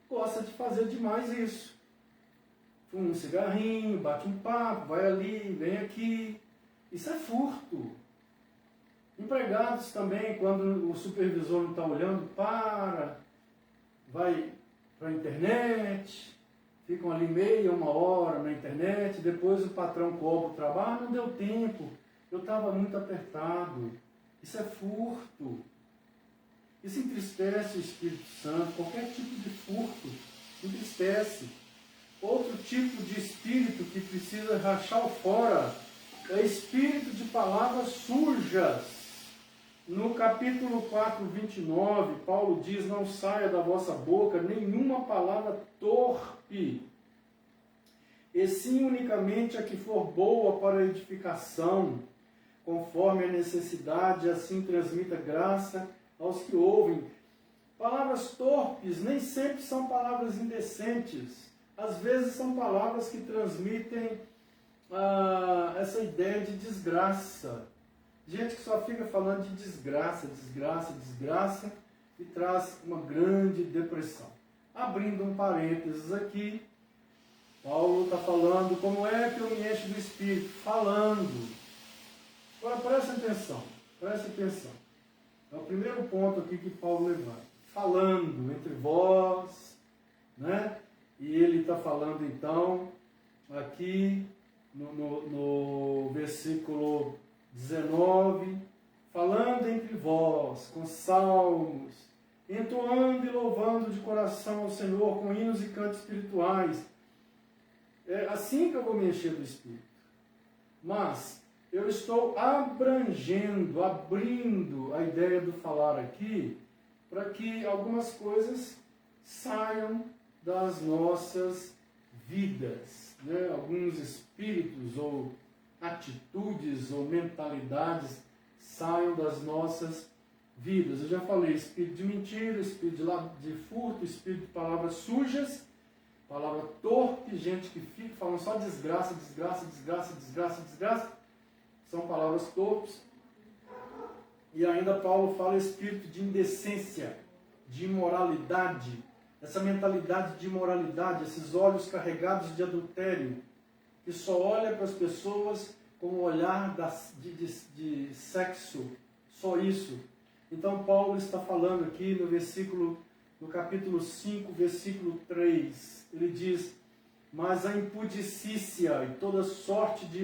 gosta de fazer demais isso. Fuma um cigarrinho, bate um papo, vai ali, vem aqui. Isso é furto. Empregados também, quando o supervisor não está olhando, vai para a internet, ficam ali meia, uma hora na internet, depois o patrão cobra o trabalho, não deu tempo, eu estava muito apertado. Isso é furto. Isso entristece o Espírito Santo, qualquer tipo de furto entristece. Outro tipo de espírito que precisa rachar fora é espírito de palavras sujas. No capítulo 4:29, Paulo diz: não saia da vossa boca nenhuma palavra torpe, e sim unicamente a que for boa para a edificação, conforme a necessidade, assim transmita graça aos que ouvem. Palavras torpes nem sempre são palavras indecentes. Às vezes são palavras que transmitem essa ideia de desgraça. Gente que só fica falando de desgraça, desgraça, desgraça e traz uma grande depressão. Abrindo um parênteses aqui, Paulo está falando como é que eu me encho do Espírito. Falando. Agora preste atenção, preste atenção. É o primeiro ponto aqui que Paulo levanta. Falando entre vós, né? E ele está falando então, aqui no versículo 19, falando entre vós, com salmos, entoando e louvando de coração ao Senhor, com hinos e cantos espirituais. É assim que eu vou me encher do Espírito. Mas eu estou abrindo a ideia do falar aqui, para que algumas coisas saiam das nossas vidas, né? Alguns espíritos ou atitudes ou mentalidades saiam das nossas vidas. Eu já falei, espírito de mentira, espírito de furto, espírito de palavras sujas, palavra torpe, gente que fica falando só desgraça, desgraça, desgraça, desgraça, desgraça, são palavras torpes. E ainda Paulo fala espírito de indecência, de imoralidade, essa mentalidade de imoralidade, esses olhos carregados de adultério, que só olha para as pessoas com o olhar de sexo, só isso. Então Paulo está falando aqui no capítulo 5, versículo 3, ele diz: mas a impudicícia e toda sorte de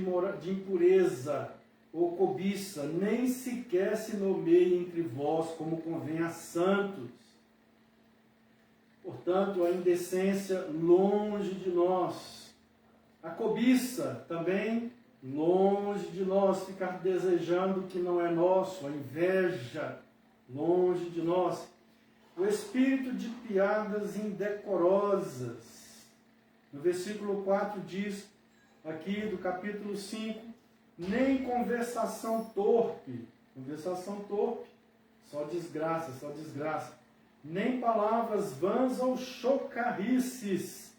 impureza ou cobiça nem sequer se nomeia entre vós como convém a santos. Portanto, a indecência longe de nós. A cobiça também longe de nós, ficar desejando o que não é nosso, a inveja longe de nós. O espírito de piadas indecorosas. No versículo 4 diz, aqui do capítulo 5, nem conversação torpe, só desgraça, nem palavras vãs ou chocarrices,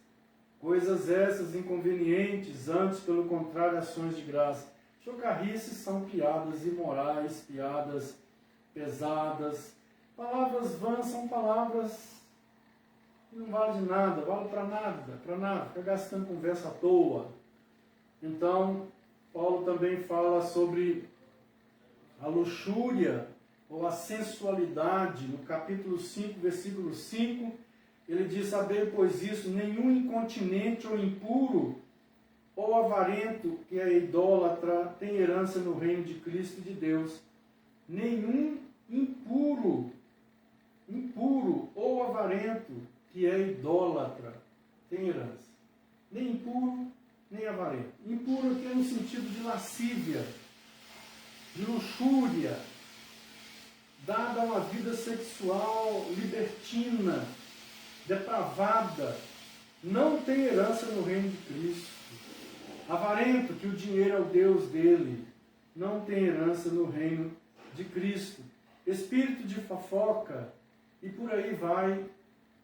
coisas essas inconvenientes, antes, pelo contrário, ações de graça. Chocarrices são piadas imorais, piadas pesadas. Palavras vãs são palavras que não valem de nada, valem para nada, fica gastando conversa à toa. Então, Paulo também fala sobre a luxúria ou a sensualidade. No capítulo 5, versículo 5, ele diz: sabei, pois isso, nenhum incontinente ou impuro ou avarento, que é idólatra, tem herança no reino de Cristo e de Deus. Nenhum impuro ou avarento, que é idólatra, tem herança. Nem impuro, nem avarento. Impuro aqui é no sentido de lascívia, de luxúria, dada a uma vida sexual libertina, depravada, não tem herança no reino de Cristo. Avarento, que o dinheiro é o Deus dele, não tem herança no reino de Cristo. Espírito de fofoca, e por aí vai,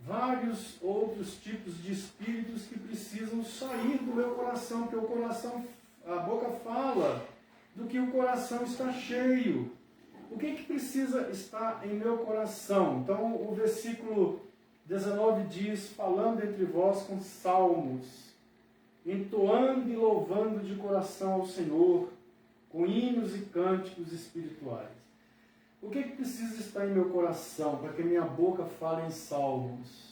vários outros tipos de espíritos que precisam sair do meu coração, porque o coração, a boca fala do que o coração está cheio. O que precisa estar em meu coração? Então o versículo 19 diz, falando entre vós com salmos, entoando e louvando de coração ao Senhor, com hinos e cânticos espirituais. O que precisa estar em meu coração para que minha boca fale em salmos?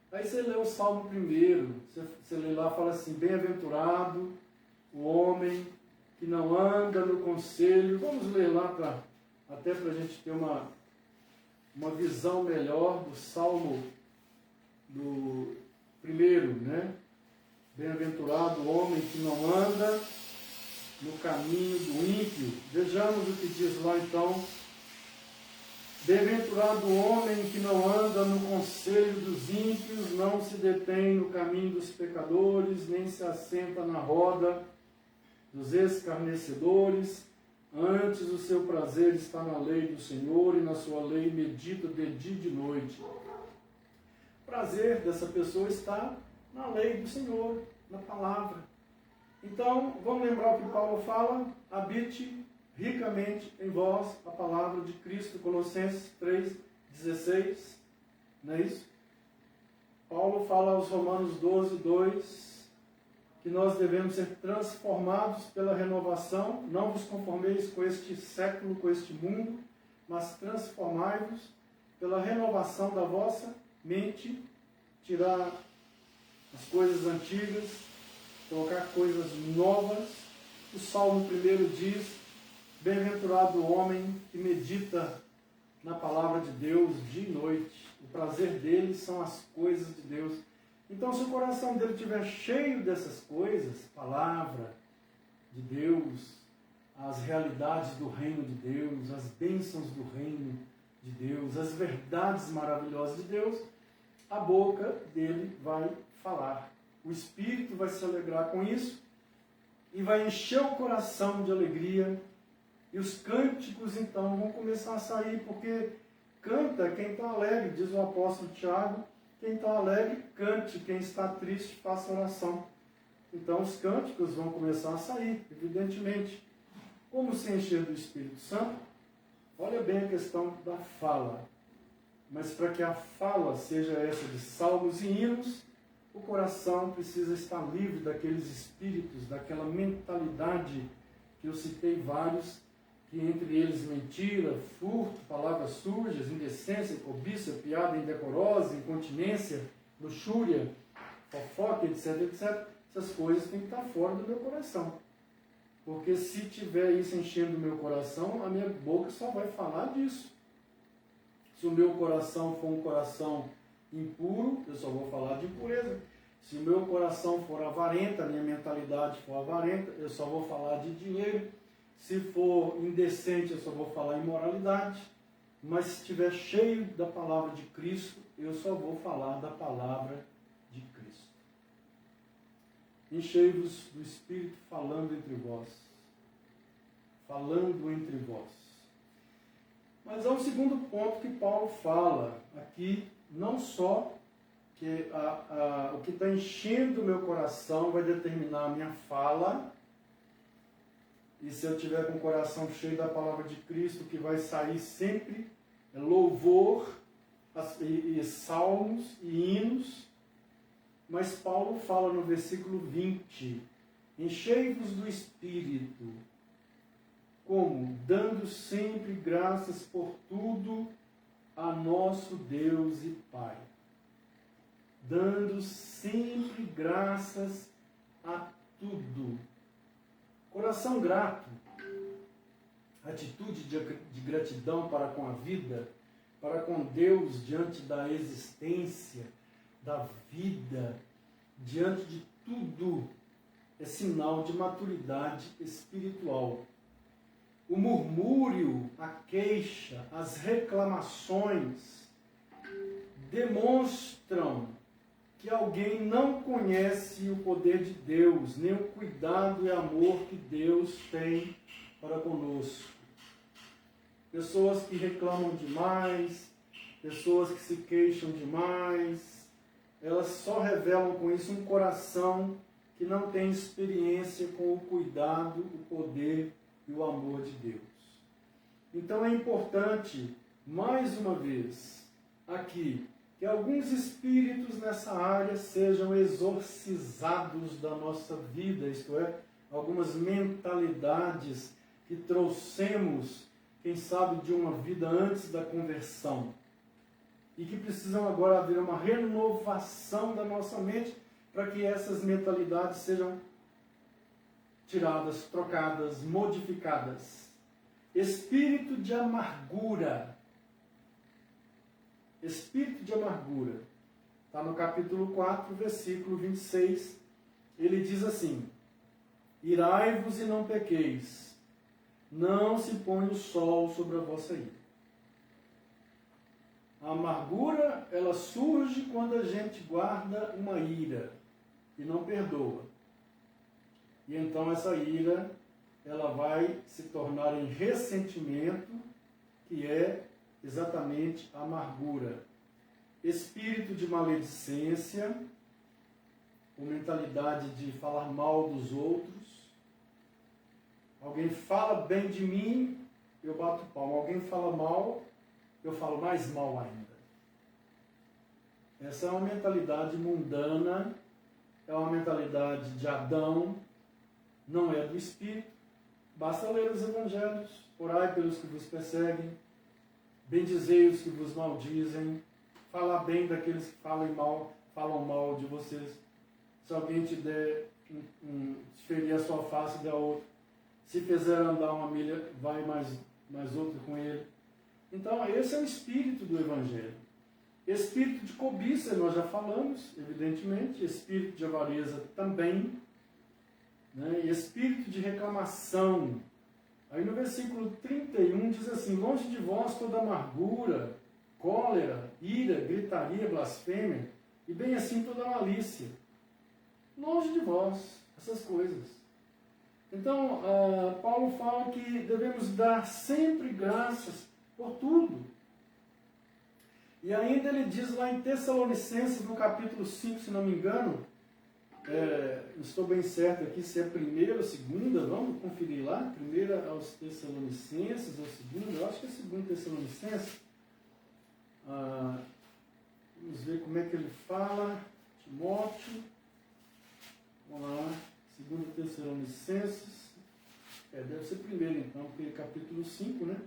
Aí você lê o salmo primeiro, você lê lá, fala assim, bem-aventurado o homem que não anda no conselho. Vamos ler lá até para a gente ter uma visão melhor do salmo do primeiro, né? Bem-aventurado o homem que não anda no caminho do ímpio. Vejamos o que diz lá então. Bem-aventurado o homem que não anda no conselho dos ímpios, não se detém no caminho dos pecadores, nem se assenta na roda dos escarnecedores. Antes o seu prazer está na lei do Senhor, e na sua lei medita de dia e de noite. O prazer dessa pessoa está na lei do Senhor, na palavra. Então, vamos lembrar o que Paulo fala: habite ricamente em vós a palavra de Cristo, Colossenses 3,16, não é isso? Paulo fala aos Romanos 12:2, que nós devemos ser transformados pela renovação, não vos conformeis com este século, com este mundo, mas transformai-vos pela renovação da vossa mente, tirar as coisas antigas, colocar coisas novas. O Salmo 1 diz: bem-aventurado o homem que medita na palavra de Deus dia e noite. O prazer dele são as coisas de Deus. Então, se o coração dele estiver cheio dessas coisas, palavra de Deus, as realidades do reino de Deus, as bênçãos do reino de Deus, as verdades maravilhosas de Deus, a boca dele vai falar. O Espírito vai se alegrar com isso e vai encher o coração de alegria. E os cânticos, então, vão começar a sair, porque canta quem está alegre, diz o apóstolo Tiago. Quem está alegre, cante. Quem está triste, faça oração. Então, os cânticos vão começar a sair, evidentemente. Como se encher do Espírito Santo? Olha bem a questão da fala. Mas para que a fala seja essa de salmos e hinos, o coração precisa estar livre daqueles espíritos, daquela mentalidade que eu citei vários, que entre eles mentira, furto, palavras sujas, indecência, cobiça, piada indecorosa, incontinência, luxúria, fofoca, etc, etc. Essas coisas têm que estar fora do meu coração. Porque se tiver isso enchendo o meu coração, a minha boca só vai falar disso. Se o meu coração for um coração impuro, eu só vou falar de impureza. Se o meu coração for avarento, a minha mentalidade for avarenta, eu só vou falar de dinheiro. Se for indecente, eu só vou falar imoralidade. Mas se estiver cheio da palavra de Cristo, eu só vou falar da palavra de Cristo. Enchei-vos do Espírito falando entre vós. Falando entre vós. Mas há um segundo ponto que Paulo fala aqui, não só que o que está enchendo o meu coração vai determinar a minha fala, e se eu tiver com o coração cheio da palavra de Cristo, que vai sair sempre é louvor, e salmos e hinos. Mas Paulo fala no versículo 20, enchei-vos do Espírito, como? Dando sempre graças por tudo a nosso Deus e Pai. Dando sempre graças a tudo. Coração grato, atitude de gratidão para com a vida, para com Deus diante da existência, da vida, diante de tudo, é sinal de maturidade espiritual. O murmúrio, a queixa, as reclamações demonstram que alguém não conhece o poder de Deus, nem o cuidado e amor que Deus tem para conosco. Pessoas que reclamam demais, pessoas que se queixam demais, elas só revelam com isso um coração que não tem experiência com o cuidado, o poder e o amor de Deus. Então é importante, mais uma vez, aqui, que alguns espíritos nessa área sejam exorcizados da nossa vida, isto é, algumas mentalidades que trouxemos, quem sabe, de uma vida antes da conversão, e que precisam agora haver uma renovação da nossa mente para que essas mentalidades sejam tiradas, trocadas, modificadas. Espírito de amargura. Espírito de amargura. Está no capítulo 4, versículo 26. Ele diz assim: irai-vos e não pequeis, não se põe o sol sobre a vossa ira. A amargura, ela surge quando a gente guarda uma ira e não perdoa. E então essa ira, ela vai se tornar em ressentimento, que é exatamente a amargura. Espírito de maledicência, ou mentalidade de falar mal dos outros. Alguém fala bem de mim, eu bato palma. Alguém fala mal, eu falo mais mal ainda. Essa é uma mentalidade mundana, é uma mentalidade de Adão, não é do Espírito. Basta ler os Evangelhos, orai pelos que vos perseguem, bendizei os que vos maldizem, falar bem daqueles que falam mal de vocês. Se alguém te der, te ferir a sua face, dê a outra. Se fizer andar uma milha, vai mais outra com ele. Então, esse é o espírito do Evangelho. Espírito de cobiça, nós já falamos, evidentemente. Espírito de avareza também. Né? E espírito de reclamação. Aí no versículo 31 diz assim: longe de vós toda amargura, cólera, ira, gritaria, blasfêmia, e bem assim toda malícia. Longe de vós essas coisas. Então, Paulo fala que devemos dar sempre graças por tudo. E ainda ele diz lá em Tessalonicenses, no capítulo 5, se não me engano, estou bem certo aqui se é primeira ou segunda, vamos conferir lá, primeira aos Tessalonicenses, ou segunda, eu acho que é segunda Tessalonicenses. Vamos ver como é que ele fala, Timóteo, vamos lá, segunda Tessalonicenses, deve ser primeiro então, porque é capítulo 5, né?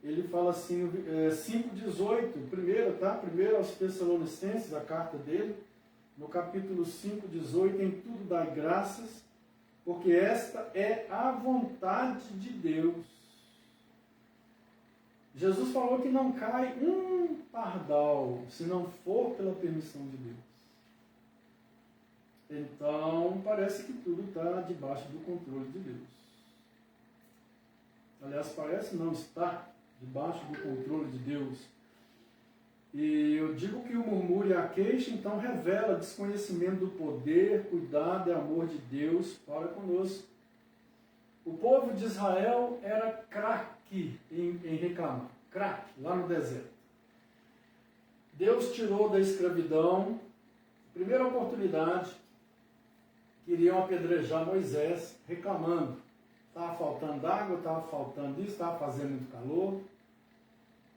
Ele fala assim, 5,18, primeiro, tá? Primeiro aos Tessalonicenses, a carta dele, no capítulo 5,18, em tudo dai graças, porque esta é a vontade de Deus. Jesus falou que não cai um pardal, se não for pela permissão de Deus. Então, parece que tudo está debaixo do controle de Deus. Aliás, parece não estar debaixo do controle de Deus. E eu digo que o murmúrio e a queixa, então, revela desconhecimento do poder, cuidado e amor de Deus para conosco. O povo de Israel era craque em reclamar. Craque, lá no deserto. Deus tirou da escravidão, primeira oportunidade, queriam apedrejar Moisés, reclamando. Estava faltando água, estava faltando isso, estava fazendo muito calor.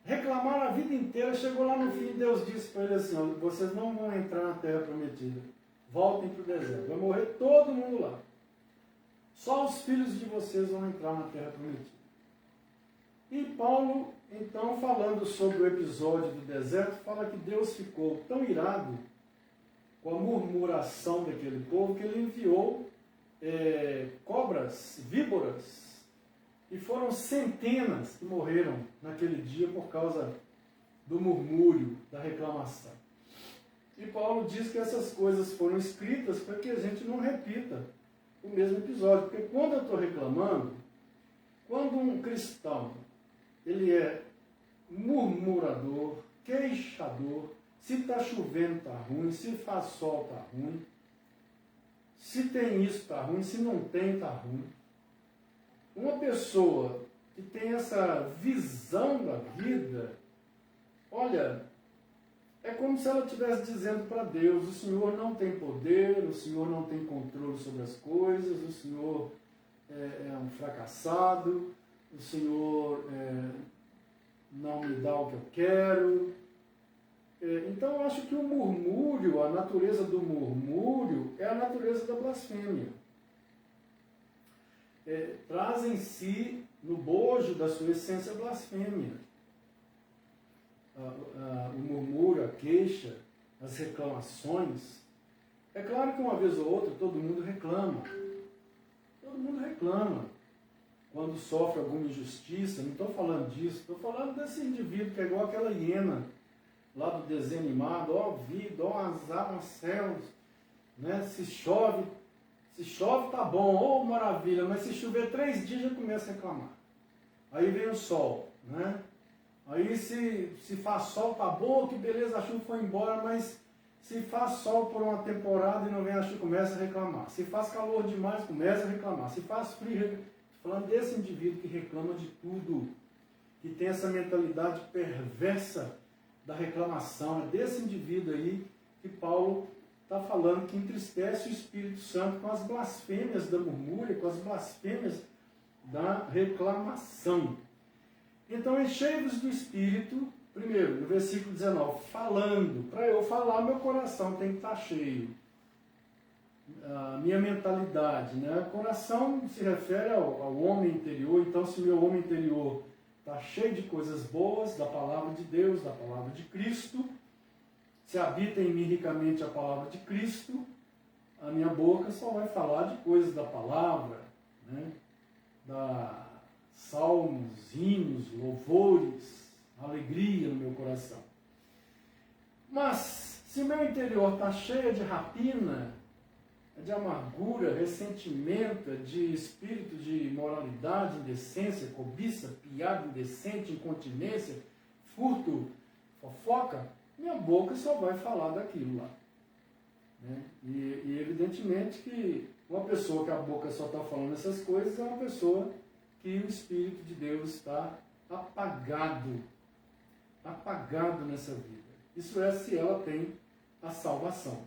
Reclamaram a vida inteira, chegou lá no fim, Deus disse para ele assim: vocês não vão entrar na terra prometida, voltem para o deserto, vai morrer todo mundo lá. Só os filhos de vocês vão entrar na terra prometida. E Paulo, então, falando sobre o episódio do deserto, fala que Deus ficou tão irado com a murmuração daquele povo que ele enviou cobras, víboras, e foram centenas que morreram naquele dia por causa do murmúrio, da reclamação. E Paulo diz que essas coisas foram escritas para que a gente não repita o mesmo episódio. Porque quando eu estou reclamando, quando um cristão ele é murmurador, queixador, se está chovendo está ruim, se faz sol está ruim, se tem isso está ruim, se não tem está ruim. Uma pessoa que tem essa visão da vida, olha, é como se ela estivesse dizendo para Deus: o Senhor não tem poder, o Senhor não tem controle sobre as coisas, o Senhor é um fracassado, o Senhor não me dá o que eu quero. Então eu acho que o murmúrio, a natureza do murmúrio, é a natureza da blasfêmia. Traz em si, no bojo da sua essência, a blasfêmia. O murmúrio, a queixa, as reclamações. É claro que uma vez ou outra todo mundo reclama. Todo mundo reclama. Quando sofre alguma injustiça, não estou falando disso, estou falando desse indivíduo que é igual aquela hiena lá do desenho animado: ó vida, ó azar nos céus, né? Se chove tá bom, oh maravilha, mas se chover 3 dias já começa a reclamar. Aí vem o sol, né? Aí se faz sol tá bom, que beleza, a chuva foi embora, mas se faz sol por uma temporada e não vem a chuva, começa a reclamar. Se faz calor demais, começa a reclamar. Se faz frio, estou falando desse indivíduo que reclama de tudo, que tem essa mentalidade perversa da reclamação. É desse indivíduo aí que Paulo está falando que entristece o Espírito Santo com as blasfêmias da murmúria, com as blasfêmias da reclamação. Então, enchei-vos do Espírito, primeiro, no versículo 19, falando. Para eu falar, meu coração tem que estar cheio. A minha mentalidade, né? O coração se refere ao homem interior. Então, se meu homem interior está cheio de coisas boas, da palavra de Deus, da palavra de Cristo, se habita em mim ricamente a palavra de Cristo, a minha boca só vai falar de coisas da palavra, né? Da salmos, hinos, louvores, alegria no meu coração. Mas, se meu interior está cheio de rapina, de amargura, ressentimento, de espírito de imoralidade, indecência, cobiça, piada indecente, incontinência, furto, fofoca, minha boca só vai falar daquilo lá. Né? E evidentemente que uma pessoa que a boca só está falando essas coisas é uma pessoa que o Espírito de Deus está apagado nessa vida. Isso é, se ela tem a salvação.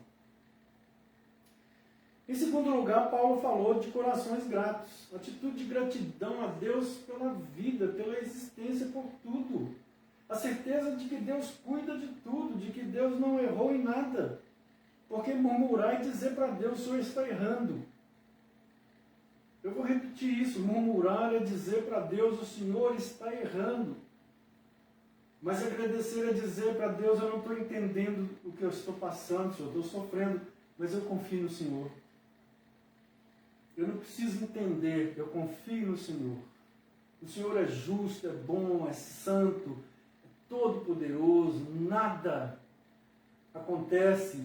Em segundo lugar, Paulo falou de corações gratos, atitude de gratidão a Deus pela vida, pela existência, por tudo. A certeza de que Deus cuida de tudo, de que Deus não errou em nada. Porque murmurar e dizer para Deus, o Senhor está errando. Eu vou repetir isso, murmurar é dizer para Deus, o Senhor está errando. Mas agradecer é dizer para Deus, eu não estou entendendo o que eu estou passando, Senhor, eu estou sofrendo, mas eu confio no Senhor. Eu não preciso entender, eu confio no Senhor. O Senhor é justo, é bom, é santo, é todo-poderoso, nada acontece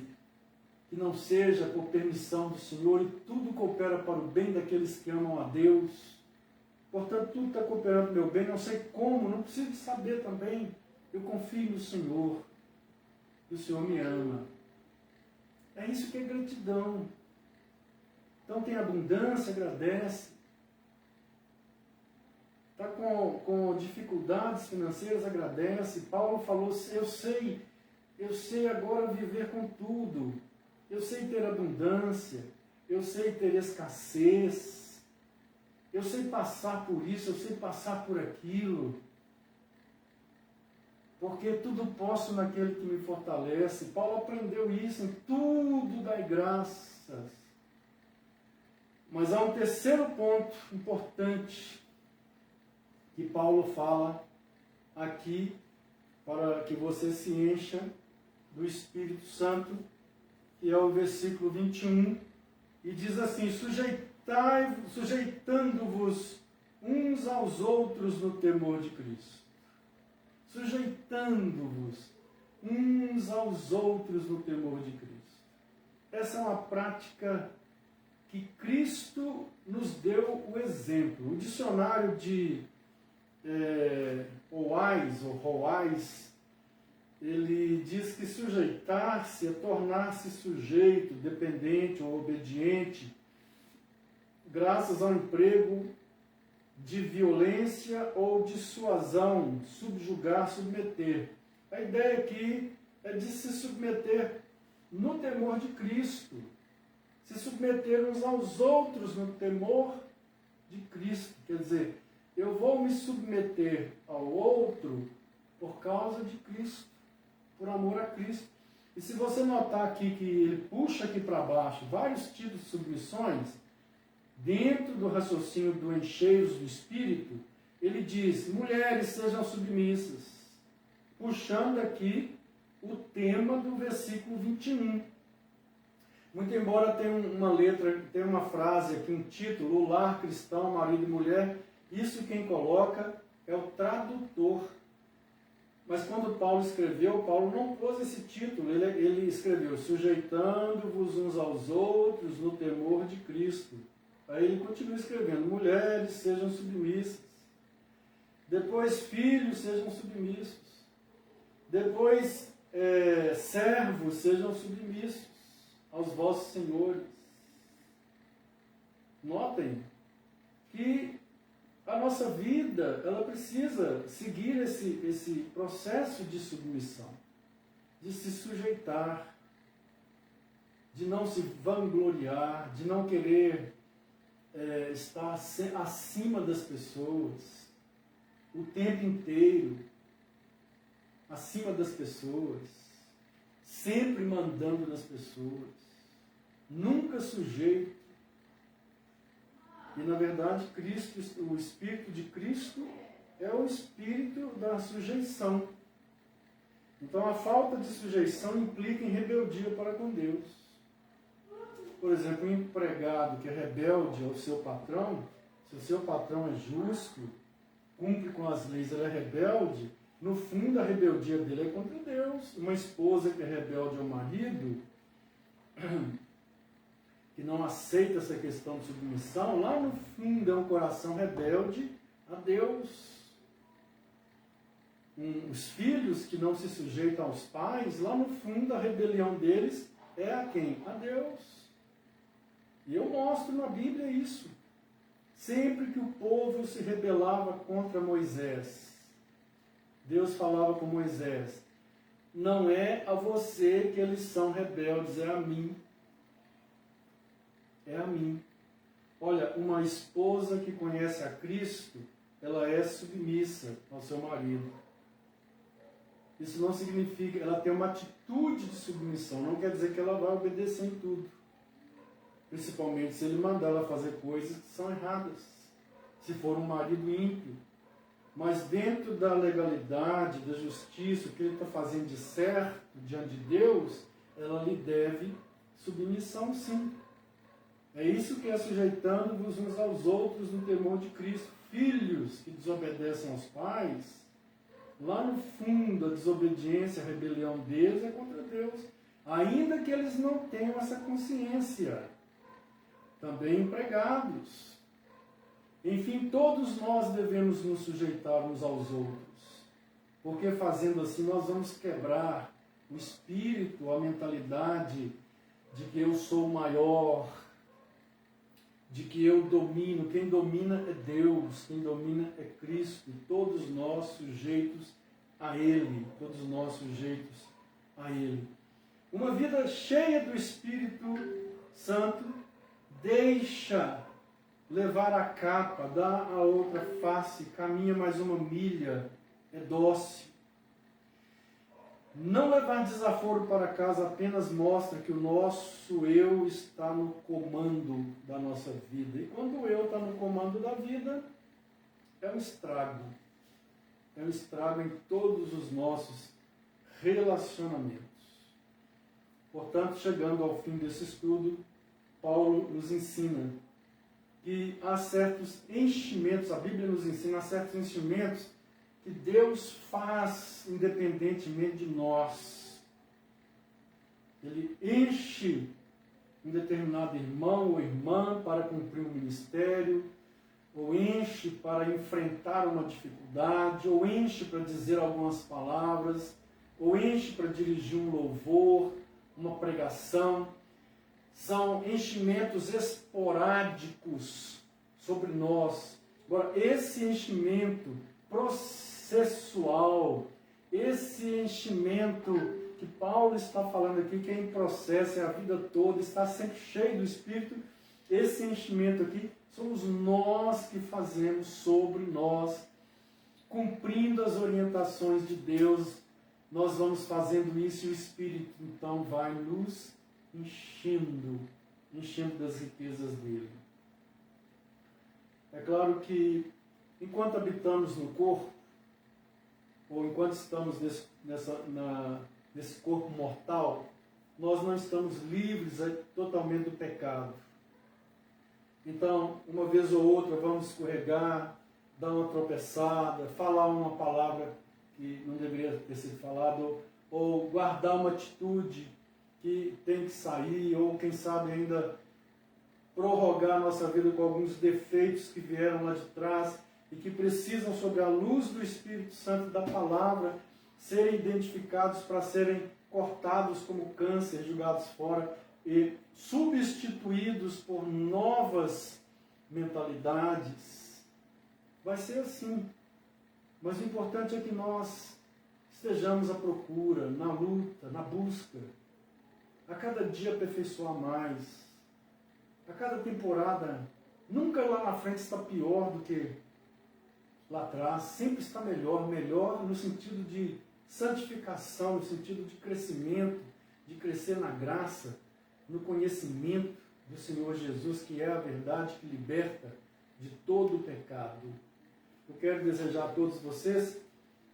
que não seja por permissão do Senhor, e tudo coopera para o bem daqueles que amam a Deus. Portanto, tudo está cooperando para o meu bem, não sei como, não preciso saber também. Eu confio no Senhor, e o Senhor me ama. É isso que é gratidão. Então tem abundância, agradece. Está com dificuldades financeiras, agradece. Paulo falou, eu sei agora viver com tudo. Eu sei ter abundância, eu sei ter escassez, eu sei passar por isso, eu sei passar por aquilo, porque tudo posso naquele que me fortalece. Paulo aprendeu isso, em tudo dai graças. Mas há um terceiro ponto importante que Paulo fala aqui, para que você se encha do Espírito Santo, que é o versículo 21, e diz assim, sujeitando-vos uns aos outros no temor de Cristo. Sujeitando-vos uns aos outros no temor de Cristo. Essa é uma prática que Cristo nos deu o exemplo. O dicionário de Roais, ele diz que sujeitar-se é tornar-se sujeito, dependente ou obediente, graças ao emprego de violência ou dissuasão, subjugar, submeter. A ideia aqui é de se submeter no temor de Cristo, se submeter uns aos outros no temor de Cristo. Quer dizer, eu vou me submeter ao outro por causa de Cristo, por amor a Cristo. E se você notar aqui que ele puxa aqui para baixo vários tipos de submissões, dentro do raciocínio do encheios do Espírito, ele diz, mulheres sejam submissas, puxando aqui o tema do versículo 21. Muito embora tenha uma letra, tenha uma frase aqui, um título, o lar cristão, marido e mulher, isso quem coloca é o tradutor. Mas quando Paulo escreveu, Paulo não pôs esse título, ele escreveu, sujeitando-vos uns aos outros no temor de Cristo. Aí ele continua escrevendo, mulheres sejam submissas. Depois, filhos sejam submissos. Depois, servos sejam submissos aos vossos senhores. Notem que a nossa vida, ela precisa seguir esse processo de submissão, de se sujeitar. de não se vangloriar, de não querer estar acima das pessoas, o tempo inteiro, acima das pessoas, sempre mandando nas pessoas, nunca sujeito. E na verdade, Cristo, o Espírito de Cristo é o Espírito da sujeição. Então a falta de sujeição implica em rebeldia para com Deus. Por exemplo, um empregado que é rebelde ao seu patrão, se o seu patrão é justo, cumpre com as leis, ele é rebelde, no fundo a rebeldia dele é contra Deus. Uma esposa que é rebelde ao marido, que não aceita essa questão de submissão, lá no fundo é um coração rebelde a Deus. Os filhos que não se sujeitam aos pais, lá no fundo a rebelião deles é a quem? A Deus. E eu mostro na Bíblia isso. Sempre que o povo se rebelava contra Moisés, Deus falava com Moisés: não é a você que eles são rebeldes, é a mim. É a mim. Olha, uma esposa que conhece a Cristo, ela é submissa ao seu marido. Isso não significa, ela tem uma atitude de submissão, não quer dizer que ela vai obedecer em tudo. Principalmente se ele mandar ela fazer coisas que são erradas, se for um marido ímpio. Mas dentro da legalidade, da justiça, o que ele está fazendo de certo diante de Deus, ela lhe deve submissão, sim. É isso que é sujeitando-vos uns aos outros no temor de Cristo. Filhos que desobedecem aos pais, lá no fundo a desobediência, a rebelião deles é contra Deus. Ainda que eles não tenham essa consciência. Também empregados. Enfim, todos nós devemos nos sujeitar uns aos outros. Porque fazendo assim nós vamos quebrar o espírito, a mentalidade de que eu sou maior, de que eu domino. Quem domina é Deus, quem domina é Cristo, todos nós sujeitos a Ele, todos nós sujeitos a Ele. Uma vida cheia do Espírito Santo deixa levar a capa, dá a outra face, caminha mais uma milha, é dócil. Não levar desaforo para casa apenas mostra que o nosso eu está no comando da nossa vida. E quando o eu está no comando da vida, é um estrago. É um estrago em todos os nossos relacionamentos. Portanto, chegando ao fim desse estudo, Paulo nos ensina que há certos enchimentos, a Bíblia nos ensina, há certos enchimentos que Deus faz independentemente de nós. Ele enche um determinado irmão ou irmã para cumprir um ministério, ou enche para enfrentar uma dificuldade, ou enche para dizer algumas palavras, ou enche para dirigir um louvor, uma pregação. São enchimentos esporádicos sobre nós. Agora, esse enchimento processual, esse enchimento que Paulo está falando aqui, que é em processo, é a vida toda, está sempre cheio do Espírito, esse enchimento aqui somos nós que fazemos sobre nós, cumprindo as orientações de Deus. Nós vamos fazendo isso e o Espírito então vai nos enchendo das riquezas dele. É claro que enquanto habitamos no corpo, ou enquanto estamos nesse corpo mortal, nós não estamos livres totalmente do pecado. Então, uma vez ou outra, vamos escorregar, dar uma tropeçada, falar uma palavra que não deveria ter sido falada, ou guardar uma atitude que tem que sair, ou quem sabe ainda prorrogar a nossa vida com alguns defeitos que vieram lá de trás e que precisam, sob a luz do Espírito Santo da palavra, serem identificados para serem cortados como câncer, jogados fora e substituídos por novas mentalidades. Vai ser assim. Mas o importante é que nós estejamos à procura, na luta, na busca a cada dia aperfeiçoar mais, a cada temporada, nunca lá na frente está pior do que lá atrás, sempre está melhor, melhor no sentido de santificação, no sentido de crescimento, de crescer na graça, no conhecimento do Senhor Jesus, que é a verdade que liberta de todo o pecado. Eu quero desejar a todos vocês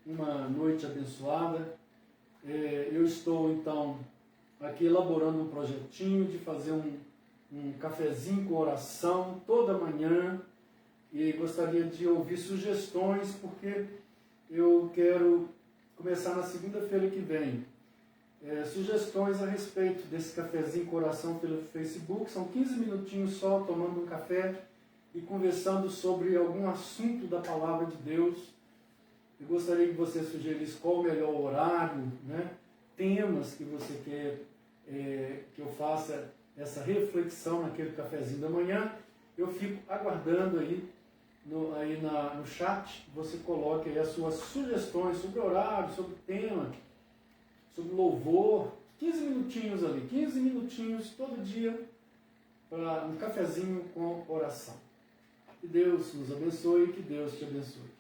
uma noite abençoada. Eu estou, então, aqui elaborando um projetinho de fazer um cafezinho com oração toda manhã e gostaria de ouvir sugestões, porque eu quero começar na segunda-feira que vem. Sugestões a respeito desse cafezinho com oração pelo Facebook. São 15 minutinhos só, tomando um café e conversando sobre algum assunto da Palavra de Deus. Eu gostaria que você sugerisse qual o melhor horário, né? Temas que você quer que eu faça essa reflexão naquele cafezinho da manhã. Eu fico aguardando aí no chat, você coloque aí as suas sugestões sobre horário, sobre tema, sobre louvor. 15 minutinhos ali, 15 minutinhos todo dia para um cafezinho com oração. Que Deus nos abençoe e que Deus te abençoe.